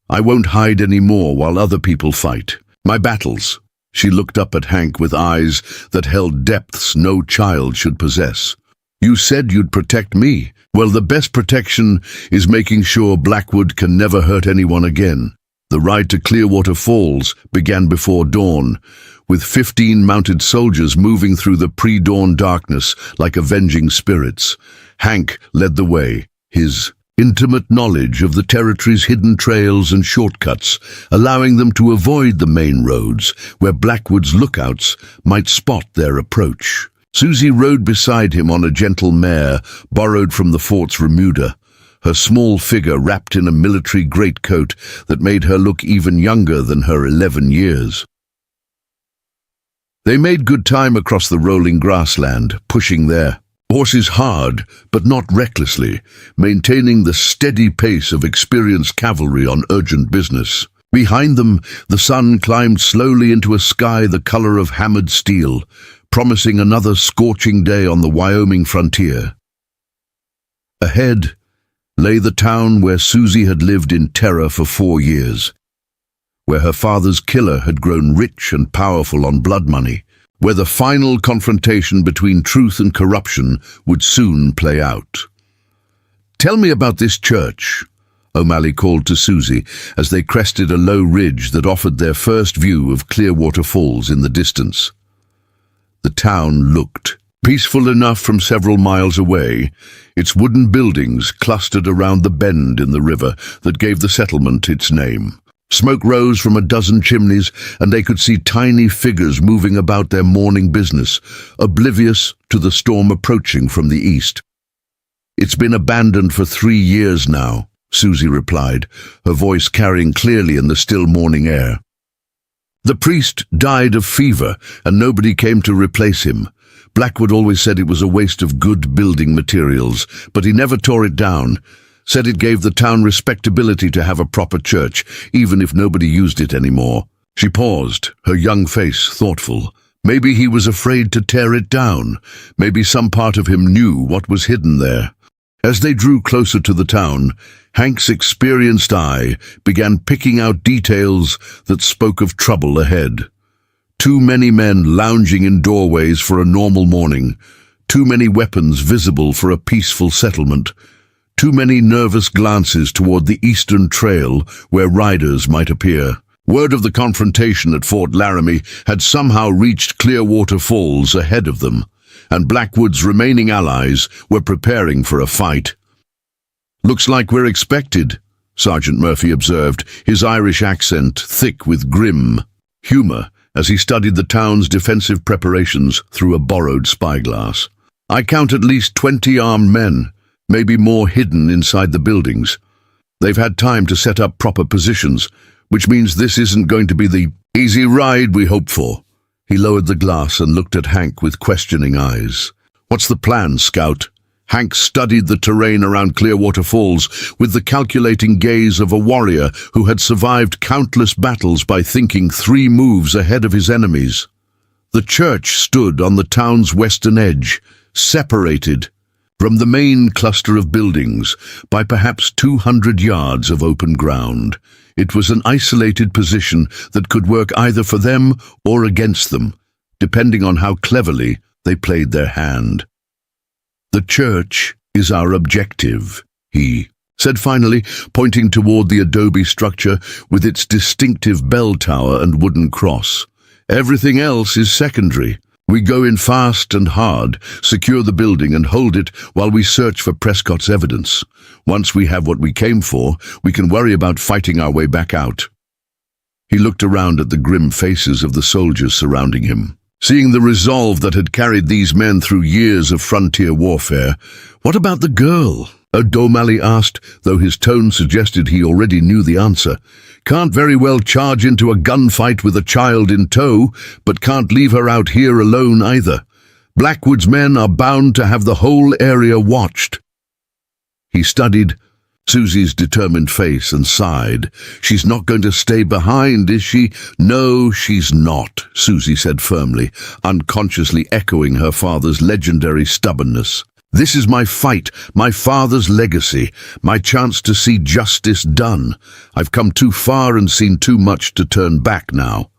I won't hide anymore while other people fight. My battles." She looked up at Hank with eyes that held depths no child should possess. "You said you'd protect me. Well, the best protection is making sure Blackwood can never hurt anyone again." The ride to Clearwater Falls began before dawn, with 15 mounted soldiers moving through the pre-dawn darkness like avenging spirits. Hank led the way, his intimate knowledge of the territory's hidden trails and shortcuts, allowing them to avoid the main roads where Blackwood's lookouts might spot their approach. Susie rode beside him on a gentle mare borrowed from the fort's remuda, her small figure wrapped in a military greatcoat that made her look even younger than her 11 years. They made good time across the rolling grassland, pushing their horses hard, but not recklessly, maintaining the steady pace of experienced cavalry on urgent business. Behind them, the sun climbed slowly into a sky the color of hammered steel, promising another scorching day on the Wyoming frontier. Ahead lay the town where Susie had lived in terror for 4 years, where her father's killer had grown rich and powerful on blood money, where the final confrontation between truth and corruption would soon play out. "Tell me about this church," O'Malley called to Susie as they crested a low ridge that offered their first view of Clearwater Falls in the distance. The town looked peaceful enough from several miles away, its wooden buildings clustered around the bend in the river that gave the settlement its name. Smoke rose from a dozen chimneys, and they could see tiny figures moving about their morning business, oblivious to the storm approaching from the east. "It's been abandoned for 3 years now," Susie replied, her voice carrying clearly in the still morning air. "The priest died of fever, and nobody came to replace him. Blackwood always said it was a waste of good building materials, but he never tore it down. Said it gave the town respectability to have a proper church, even if nobody used it anymore." She paused, her young face thoughtful. Maybe he was afraid to tear it down. Maybe some part of him knew what was hidden there. As they drew closer to the town, Hank's experienced eye began picking out details that spoke of trouble ahead. Too many men lounging in doorways for a normal morning. Too many weapons visible for a peaceful settlement. Too many nervous glances toward the eastern trail where riders might appear. Word of the confrontation at Fort Laramie had somehow reached Clearwater Falls ahead of them, and Blackwood's remaining allies were preparing for a fight. "Looks like we're expected," Sergeant Murphy observed, his Irish accent thick with grim humor as he studied the town's defensive preparations through a borrowed spyglass. "I count at least 20 armed men, maybe more hidden inside the buildings. They've had time to set up proper positions, which means this isn't going to be the easy ride we hoped for." He lowered the glass and looked at Hank with questioning eyes. "What's the plan, Scout?" Hank studied the terrain around Clearwater Falls with the calculating gaze of a warrior who had survived countless battles by thinking 3 moves ahead of his enemies. The church stood on the town's western edge, separated from the main cluster of buildings by perhaps 200 yards of open ground. It was an isolated position that could work either for them or against them, depending on how cleverly they played their hand. "The church is our objective," he said finally, pointing toward the adobe structure with its distinctive bell tower and wooden cross. "Everything else is secondary. We go in fast and hard, secure the building and hold it while we search for Prescott's evidence. Once we have what we came for, we can worry about fighting our way back out." He looked around at the grim faces of the soldiers surrounding him. Seeing the resolve that had carried these men through years of frontier warfare. "What about the girl?" O'Malley asked, though his tone suggested he already knew the answer. "Can't very well charge into a gunfight with a child in tow, but can't leave her out here alone either. Blackwood's men are bound to have the whole area watched." He studied Susie's determined face and sighed. "She's not going to stay behind, is she?" "No, she's not," Susie said firmly, unconsciously echoing her father's legendary stubbornness. "This is my fight, my father's legacy, my chance to see justice done. I've come too far and seen too much to turn back now."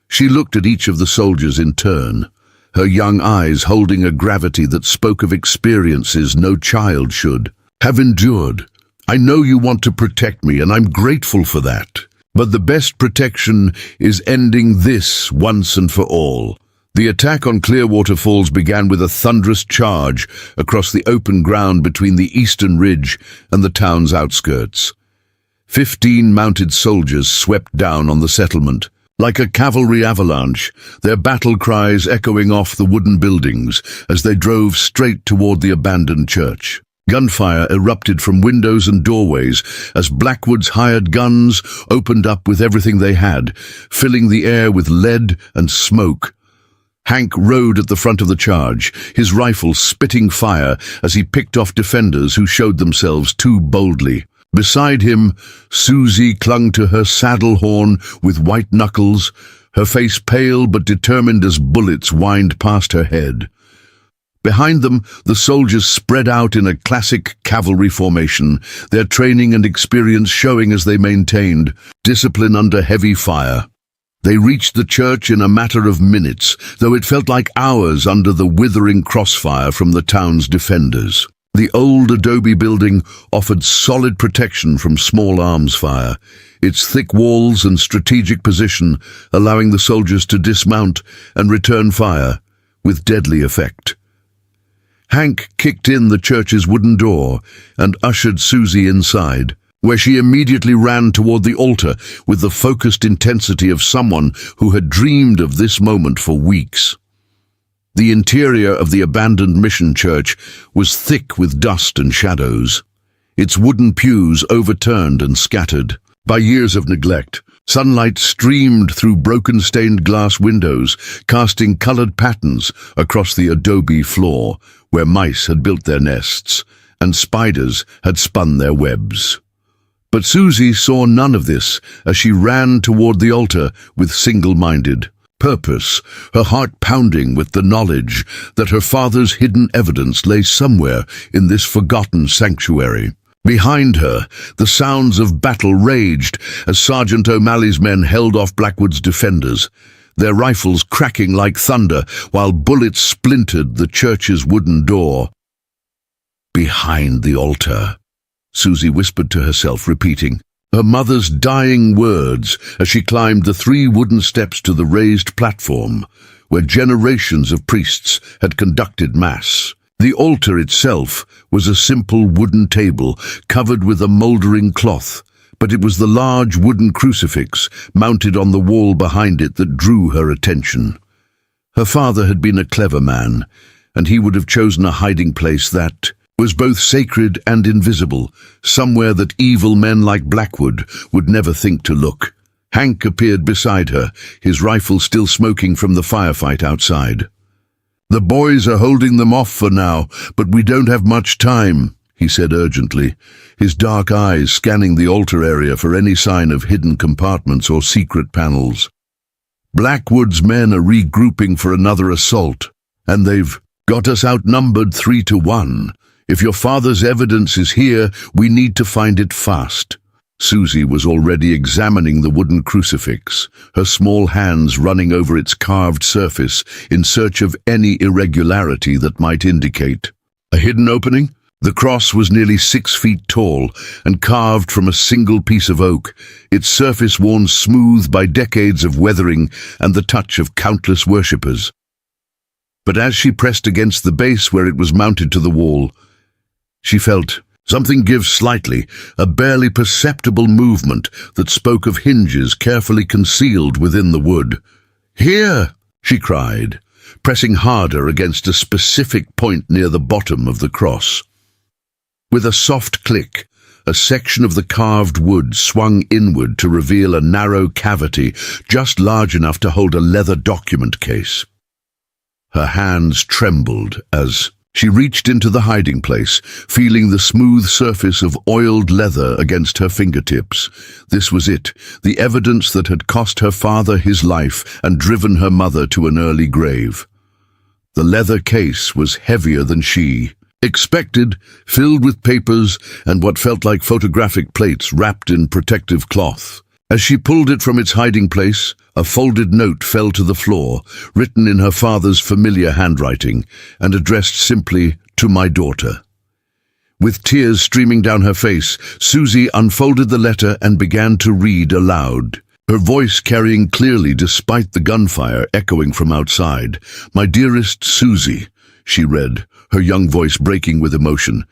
She looked at each of the soldiers in turn, her young eyes holding a gravity that spoke of experiences no child should have endured. "I know you want to protect me, and I'm grateful for that. But the best protection is ending this once and for all." The attack on Clearwater Falls began with a thunderous charge across the open ground between the eastern ridge and the town's outskirts. 15 mounted soldiers swept down on the settlement, Like a cavalry avalanche, their battle cries echoing off the wooden buildings as they drove straight toward the abandoned church. Gunfire erupted from windows and doorways as Blackwood's hired guns opened up with everything they had, filling the air with lead and smoke. Hank rode at the front of the charge, his rifle spitting fire as he picked off defenders who showed themselves too boldly. Beside him, Susie clung to her saddle horn with white knuckles, her face pale but determined as bullets whined past her head. Behind them, the soldiers spread out in a classic cavalry formation, their training and experience showing as they maintained discipline under heavy fire. They reached the church in a matter of minutes, though it felt like hours under the withering crossfire from the town's defenders. The old adobe building offered solid protection from small arms fire, its thick walls and strategic position allowing the soldiers to dismount and return fire with deadly effect. Hank kicked in the church's wooden door and ushered Susie inside, where she immediately ran toward the altar with the focused intensity of someone who had dreamed of this moment for weeks. The interior of the abandoned mission church was thick with dust and shadows, its wooden pews overturned and scattered. By years of neglect, sunlight streamed through broken stained glass windows, casting colored patterns across the adobe floor where mice had built their nests and spiders had spun their webs. But Susie saw none of this as she ran toward the altar with single-minded purpose, her heart pounding with the knowledge that her father's hidden evidence lay somewhere in this forgotten sanctuary. Behind her, the sounds of battle raged as Sergeant O'Malley's men held off Blackwood's defenders, their rifles cracking like thunder while bullets splintered the church's wooden door. Behind the altar, Susie whispered to herself, repeating her mother's dying words as she climbed the 3 wooden steps to the raised platform where generations of priests had conducted mass. The altar itself was a simple wooden table covered with a moldering cloth, but it was the large wooden crucifix mounted on the wall behind it that drew her attention. Her father had been a clever man, and he would have chosen a hiding place that was both sacred and invisible, somewhere that evil men like Blackwood would never think to look. Hank appeared beside her, his rifle still smoking from the firefight outside. "The boys are holding them off for now, but we don't have much time," he said urgently, his dark eyes scanning the altar area for any sign of hidden compartments or secret panels. "Blackwood's men are regrouping for another assault, and they've got us outnumbered 3-1. If your father's evidence is here, we need to find it fast." Susie was already examining the wooden crucifix, her small hands running over its carved surface in search of any irregularity that might indicate a hidden opening. The cross was nearly 6 feet tall and carved from a single piece of oak, its surface worn smooth by decades of weathering and the touch of countless worshippers. But as she pressed against the base where it was mounted to the wall, she felt something give slightly, a barely perceptible movement that spoke of hinges carefully concealed within the wood. "Here!" she cried, pressing harder against a specific point near the bottom of the cross. With a soft click, a section of the carved wood swung inward to reveal a narrow cavity just large enough to hold a leather document case. Her hands trembled as she reached into the hiding place, feeling the smooth surface of oiled leather against her fingertips. This was it, the evidence that had cost her father his life and driven her mother to an early grave. The leather case was heavier than she expected, filled with papers and what felt like photographic plates wrapped in protective cloth. As she pulled it from its hiding place, a folded note fell to the floor, written in her father's familiar handwriting, and addressed simply, "To my daughter." With tears streaming down her face, Susie unfolded the letter and began to read aloud, her voice carrying clearly despite the gunfire echoing from outside. "My dearest Susie," she read, her young voice breaking with emotion.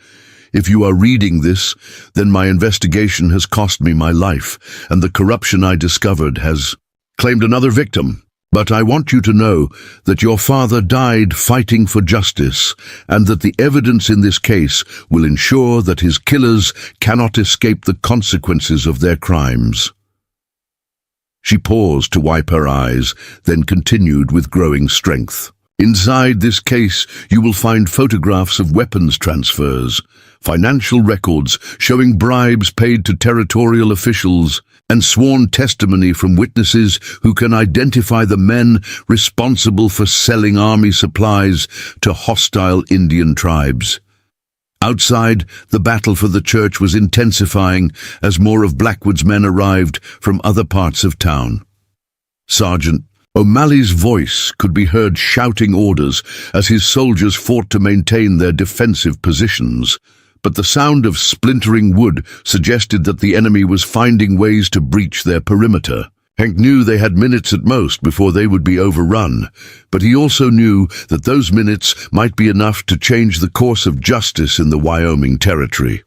"If you are reading this, then my investigation has cost me my life, and the corruption I discovered has claimed another victim. But I want you to know that your father died fighting for justice, and that the evidence in this case will ensure that his killers cannot escape the consequences of their crimes." She paused to wipe her eyes, then continued with growing strength. "Inside this case, you will find photographs of weapons transfers, financial records showing bribes paid to territorial officials, and sworn testimony from witnesses who can identify the men responsible for selling army supplies to hostile Indian tribes." Outside, the battle for the church was intensifying as more of Blackwood's men arrived from other parts of town. Sergeant O'Malley's voice could be heard shouting orders as his soldiers fought to maintain their defensive positions, but the sound of splintering wood suggested that the enemy was finding ways to breach their perimeter. Hank knew they had minutes at most before they would be overrun, but he also knew that those minutes might be enough to change the course of justice in the Wyoming territory.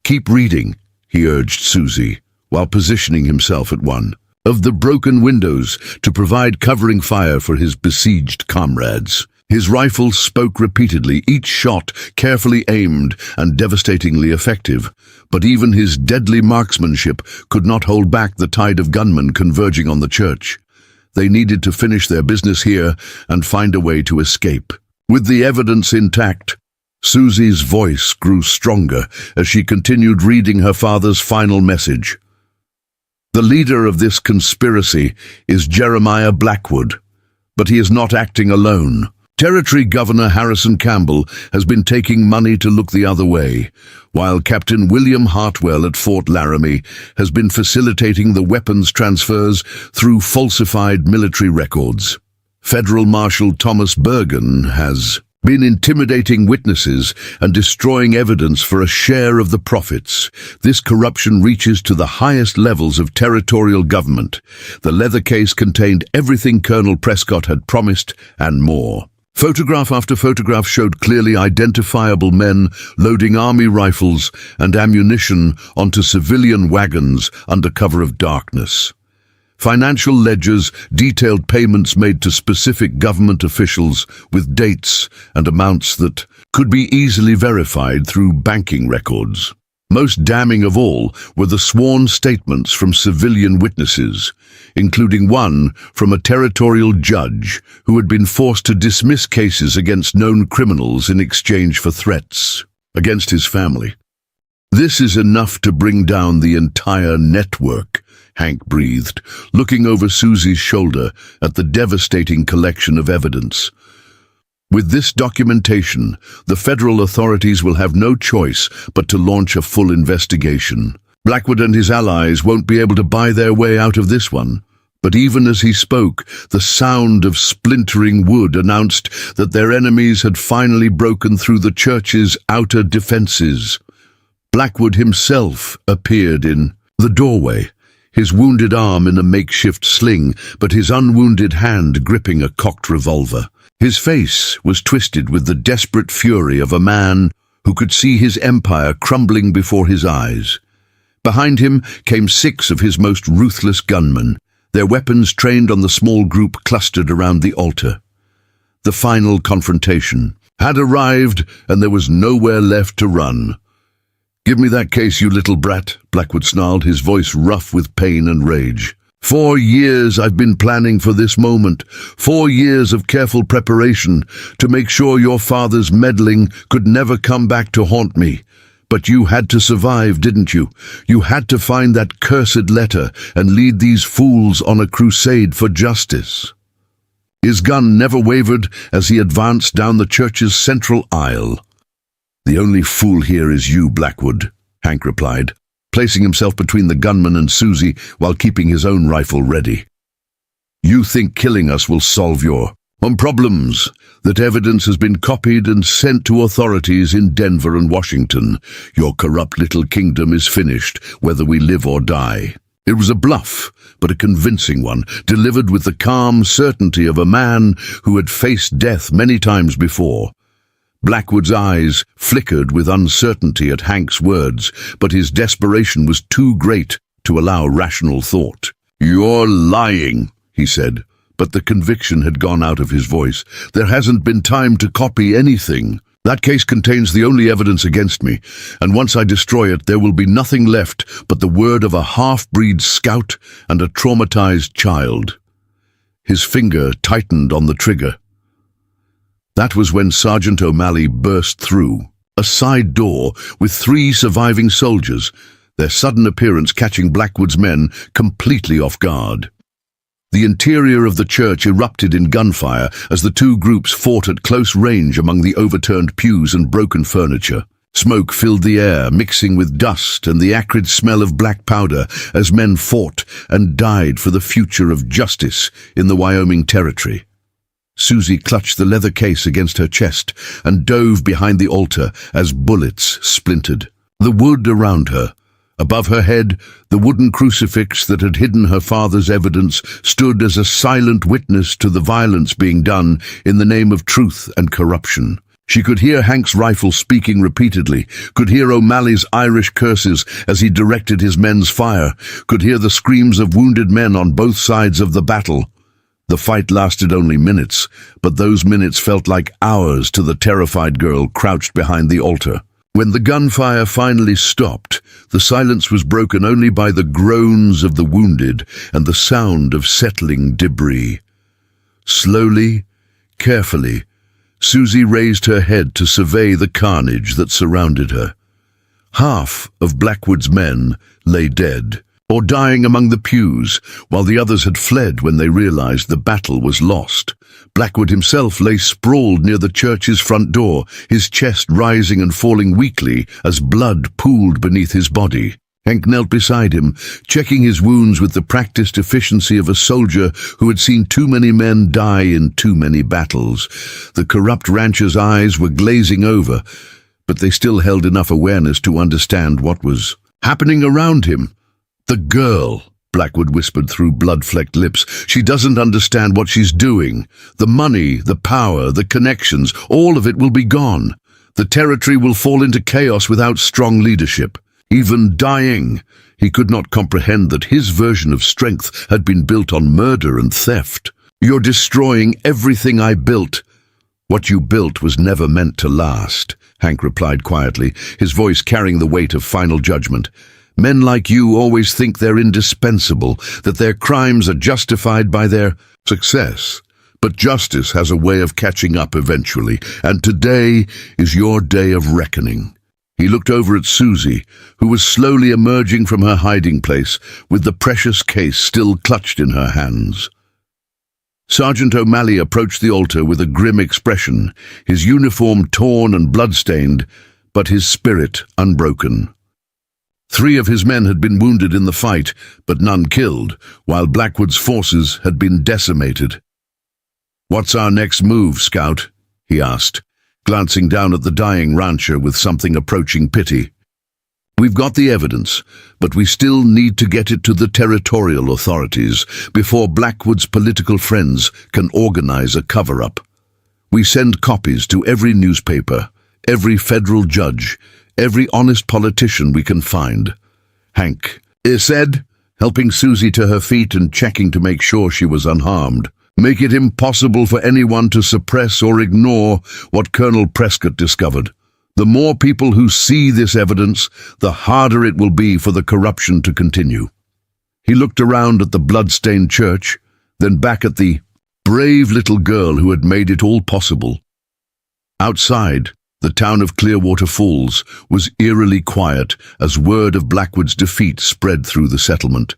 "Keep reading," he urged Susie, while positioning himself at one of the broken windows to provide covering fire for his besieged comrades. His rifle spoke repeatedly, each shot carefully aimed and devastatingly effective, but even his deadly marksmanship could not hold back the tide of gunmen converging on the church. They needed to finish their business here and find a way to escape. With the evidence intact, Susie's voice grew stronger as she continued reading her father's final message. "The leader of this conspiracy is Jeremiah Blackwood, but he is not acting alone. Territory Governor Harrison Campbell has been taking money to look the other way, while Captain William Hartwell at Fort Laramie has been facilitating the weapons transfers through falsified military records. Federal Marshal Thomas Bergen has been intimidating witnesses and destroying evidence for a share of the profits. This corruption reaches to the highest levels of territorial government. The leather case contained everything Colonel Prescott had promised and more." Photograph after photograph showed clearly identifiable men loading army rifles and ammunition onto civilian wagons under cover of darkness. Financial ledgers detailed payments made to specific government officials with dates and amounts that could be easily verified through banking records. Most damning of all were the sworn statements from civilian witnesses, including one from a territorial judge who had been forced to dismiss cases against known criminals in exchange for threats against his family. "This is enough to bring down the entire network," Hank breathed, looking over Susie's shoulder at the devastating collection of evidence. "With this documentation, the federal authorities will have no choice but to launch a full investigation. Blackwood and his allies won't be able to buy their way out of this one." But even as he spoke, the sound of splintering wood announced that their enemies had finally broken through the church's outer defenses. Blackwood himself appeared in the doorway, his wounded arm in a makeshift sling, but his unwounded hand gripping a cocked revolver. His face was twisted with the desperate fury of a man who could see his empire crumbling before his eyes. Behind him came 6 of his most ruthless gunmen, their weapons trained on the small group clustered around the altar. The final confrontation had arrived, and there was nowhere left to run. "Give me that case, you little brat," Blackwood snarled, his voice rough with pain and rage. 4 years I've been planning for this moment, 4 years of careful preparation to make sure your father's meddling could never come back to haunt me. But you had to survive, didn't you? You had to find that cursed letter and lead these fools on a crusade for justice." His gun never wavered as he advanced down the church's central aisle. "The only fool here is you, Blackwood," Hank replied, placing himself between the gunman and Susie while keeping his own rifle ready. "You think killing us will solve your problems, that evidence has been copied and sent to authorities in Denver and Washington. Your corrupt little kingdom is finished, whether we live or die." It was a bluff, but a convincing one, delivered with the calm certainty of a man who had faced death many times before. Blackwood's eyes flickered with uncertainty at Hank's words, but his desperation was too great to allow rational thought. "You're lying," he said, but the conviction had gone out of his voice. "There hasn't been time to copy anything. That case contains the only evidence against me, and once I destroy it, there will be nothing left but the word of a half-breed scout and a traumatized child." His finger tightened on the trigger. That was when Sergeant O'Malley burst through. A side door with 3 surviving soldiers, their sudden appearance catching Blackwood's men completely off guard. The interior of the church erupted in gunfire as the 2 groups fought at close range among the overturned pews and broken furniture. Smoke filled the air, mixing with dust and the acrid smell of black powder as men fought and died for the future of justice in the Wyoming Territory. Susie clutched the leather case against her chest and dove behind the altar as bullets splintered. The wood around her, above her head, the wooden crucifix that had hidden her father's evidence stood as a silent witness to the violence being done in the name of truth and corruption. She could hear Hank's rifle speaking repeatedly, could hear O'Malley's Irish curses as he directed his men's fire, could hear the screams of wounded men on both sides of the battle. The fight lasted only minutes, but those minutes felt like hours to the terrified girl crouched behind the altar. When the gunfire finally stopped, the silence was broken only by the groans of the wounded and the sound of settling debris. Slowly, carefully, Susie raised her head to survey the carnage that surrounded her. Half of Blackwood's men lay dead, or dying among the pews, while the others had fled when they realized the battle was lost. Blackwood himself lay sprawled near the church's front door, his chest rising and falling weakly as blood pooled beneath his body. Hank knelt beside him, checking his wounds with the practiced efficiency of a soldier who had seen too many men die in too many battles. The corrupt rancher's eyes were glazing over, but they still held enough awareness to understand what was happening around him. "The girl," Blackwood whispered through blood-flecked lips. "She doesn't understand what she's doing. The money, the power, the connections, all of it will be gone. The territory will fall into chaos without strong leadership. Even dying, he could not comprehend that his version of strength had been built on murder and theft. You're destroying everything I built." "What you built was never meant to last," Hank replied quietly, his voice carrying the weight of final judgment. "Men like you always think they're indispensable, that their crimes are justified by their success. But justice has a way of catching up eventually, and today is your day of reckoning." He looked over at Susie, who was slowly emerging from her hiding place, with the precious case still clutched in her hands. Sergeant O'Malley approached the altar with a grim expression, his uniform torn and blood-stained, but his spirit unbroken. 3 of his men had been wounded in the fight, but none killed, while Blackwood's forces had been decimated. "What's our next move, Scout?" he asked, glancing down at the dying rancher with something approaching pity. "We've got the evidence, but we still need to get it to the territorial authorities before Blackwood's political friends can organize a cover-up. We send copies to every newspaper, every federal judge, every honest politician we can find." Hank said, helping Susie to her feet and checking to make sure she was unharmed. "Make it impossible for anyone to suppress or ignore what Colonel Prescott discovered. The more people who see this evidence, the harder it will be for the corruption to continue." He looked around at the blood-stained church, then back at the brave little girl who had made it all possible. Outside, the town of Clearwater Falls was eerily quiet as word of Blackwood's defeat spread through the settlement.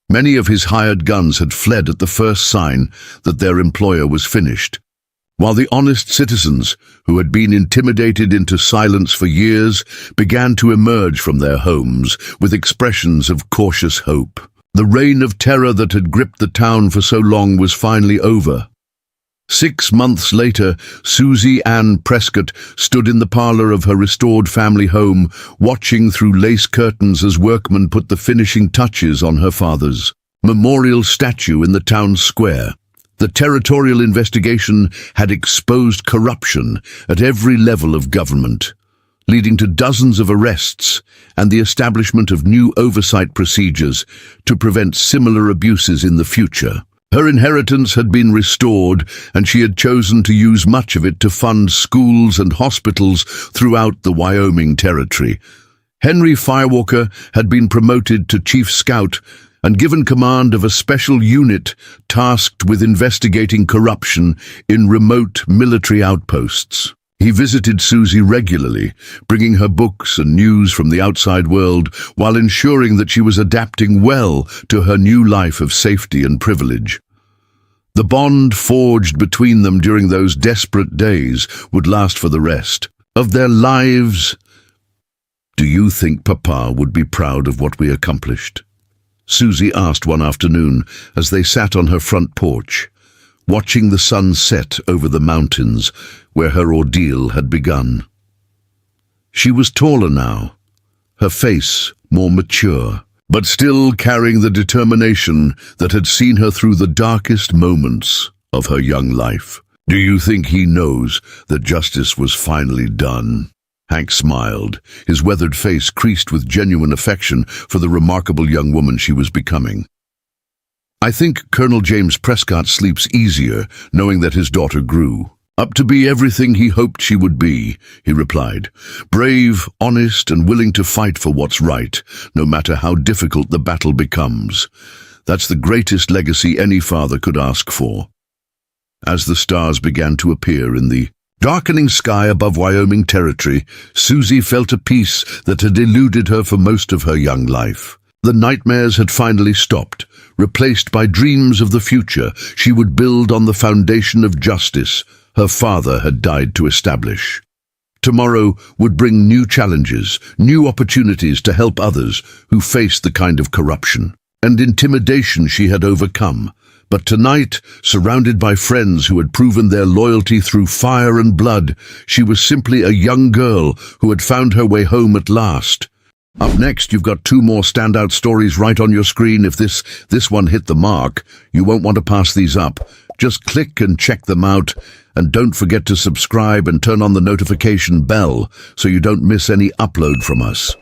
Many of his hired guns had fled at the first sign that their employer was finished, while the honest citizens, who had been intimidated into silence for years, began to emerge from their homes with expressions of cautious hope. The reign of terror that had gripped the town for so long was finally over. 6 months later, Susie Ann Prescott stood in the parlor of her restored family home, watching through lace curtains as workmen put the finishing touches on her father's memorial statue in the town square. The territorial investigation had exposed corruption at every level of government. leading to dozens of arrests and the establishment of new oversight procedures to prevent similar abuses in the future. Her inheritance had been restored, and she had chosen to use much of it to fund schools and hospitals throughout the Wyoming Territory. Henry Firewalker had been promoted to Chief Scout and given command of a special unit tasked with investigating corruption in remote military outposts. He visited Susie regularly, bringing her books and news from the outside world while ensuring that she was adapting well to her new life of safety and privilege. The bond forged between them during those desperate days would last for the rest of their lives. "Do you think Papa would be proud of what we accomplished?" Susie asked one afternoon as they sat on her front porch, watching the sun set over the mountains where her ordeal had begun. She was taller now, her face more mature, but still carrying the determination that had seen her through the darkest moments of her young life. "Do you think he knows that justice was finally done?" Hank smiled, his weathered face creased with genuine affection for the remarkable young woman she was becoming. "I think Colonel James Prescott sleeps easier knowing that his daughter grew up to be everything he hoped she would be," he replied. "Brave, honest, and willing to fight for what's right, no matter how difficult the battle becomes. That's the greatest legacy any father could ask for." As the stars began to appear in the darkening sky above Wyoming Territory, Susie felt a peace that had eluded her for most of her young life. The nightmares had finally stopped, replaced by dreams of the future she would build on the foundation of justice her father had died to establish. Tomorrow would bring new challenges, new opportunities to help others who faced the kind of corruption and intimidation she had overcome. But tonight, surrounded by friends who had proven their loyalty through fire and blood, she was simply a young girl who had found her way home at last. Up next, you've got 2 more standout stories right on your screen. If this one hit the mark, you won't want to pass these up. Just click and check them out, and don't forget to subscribe and turn on the notification bell so you don't miss any upload from us.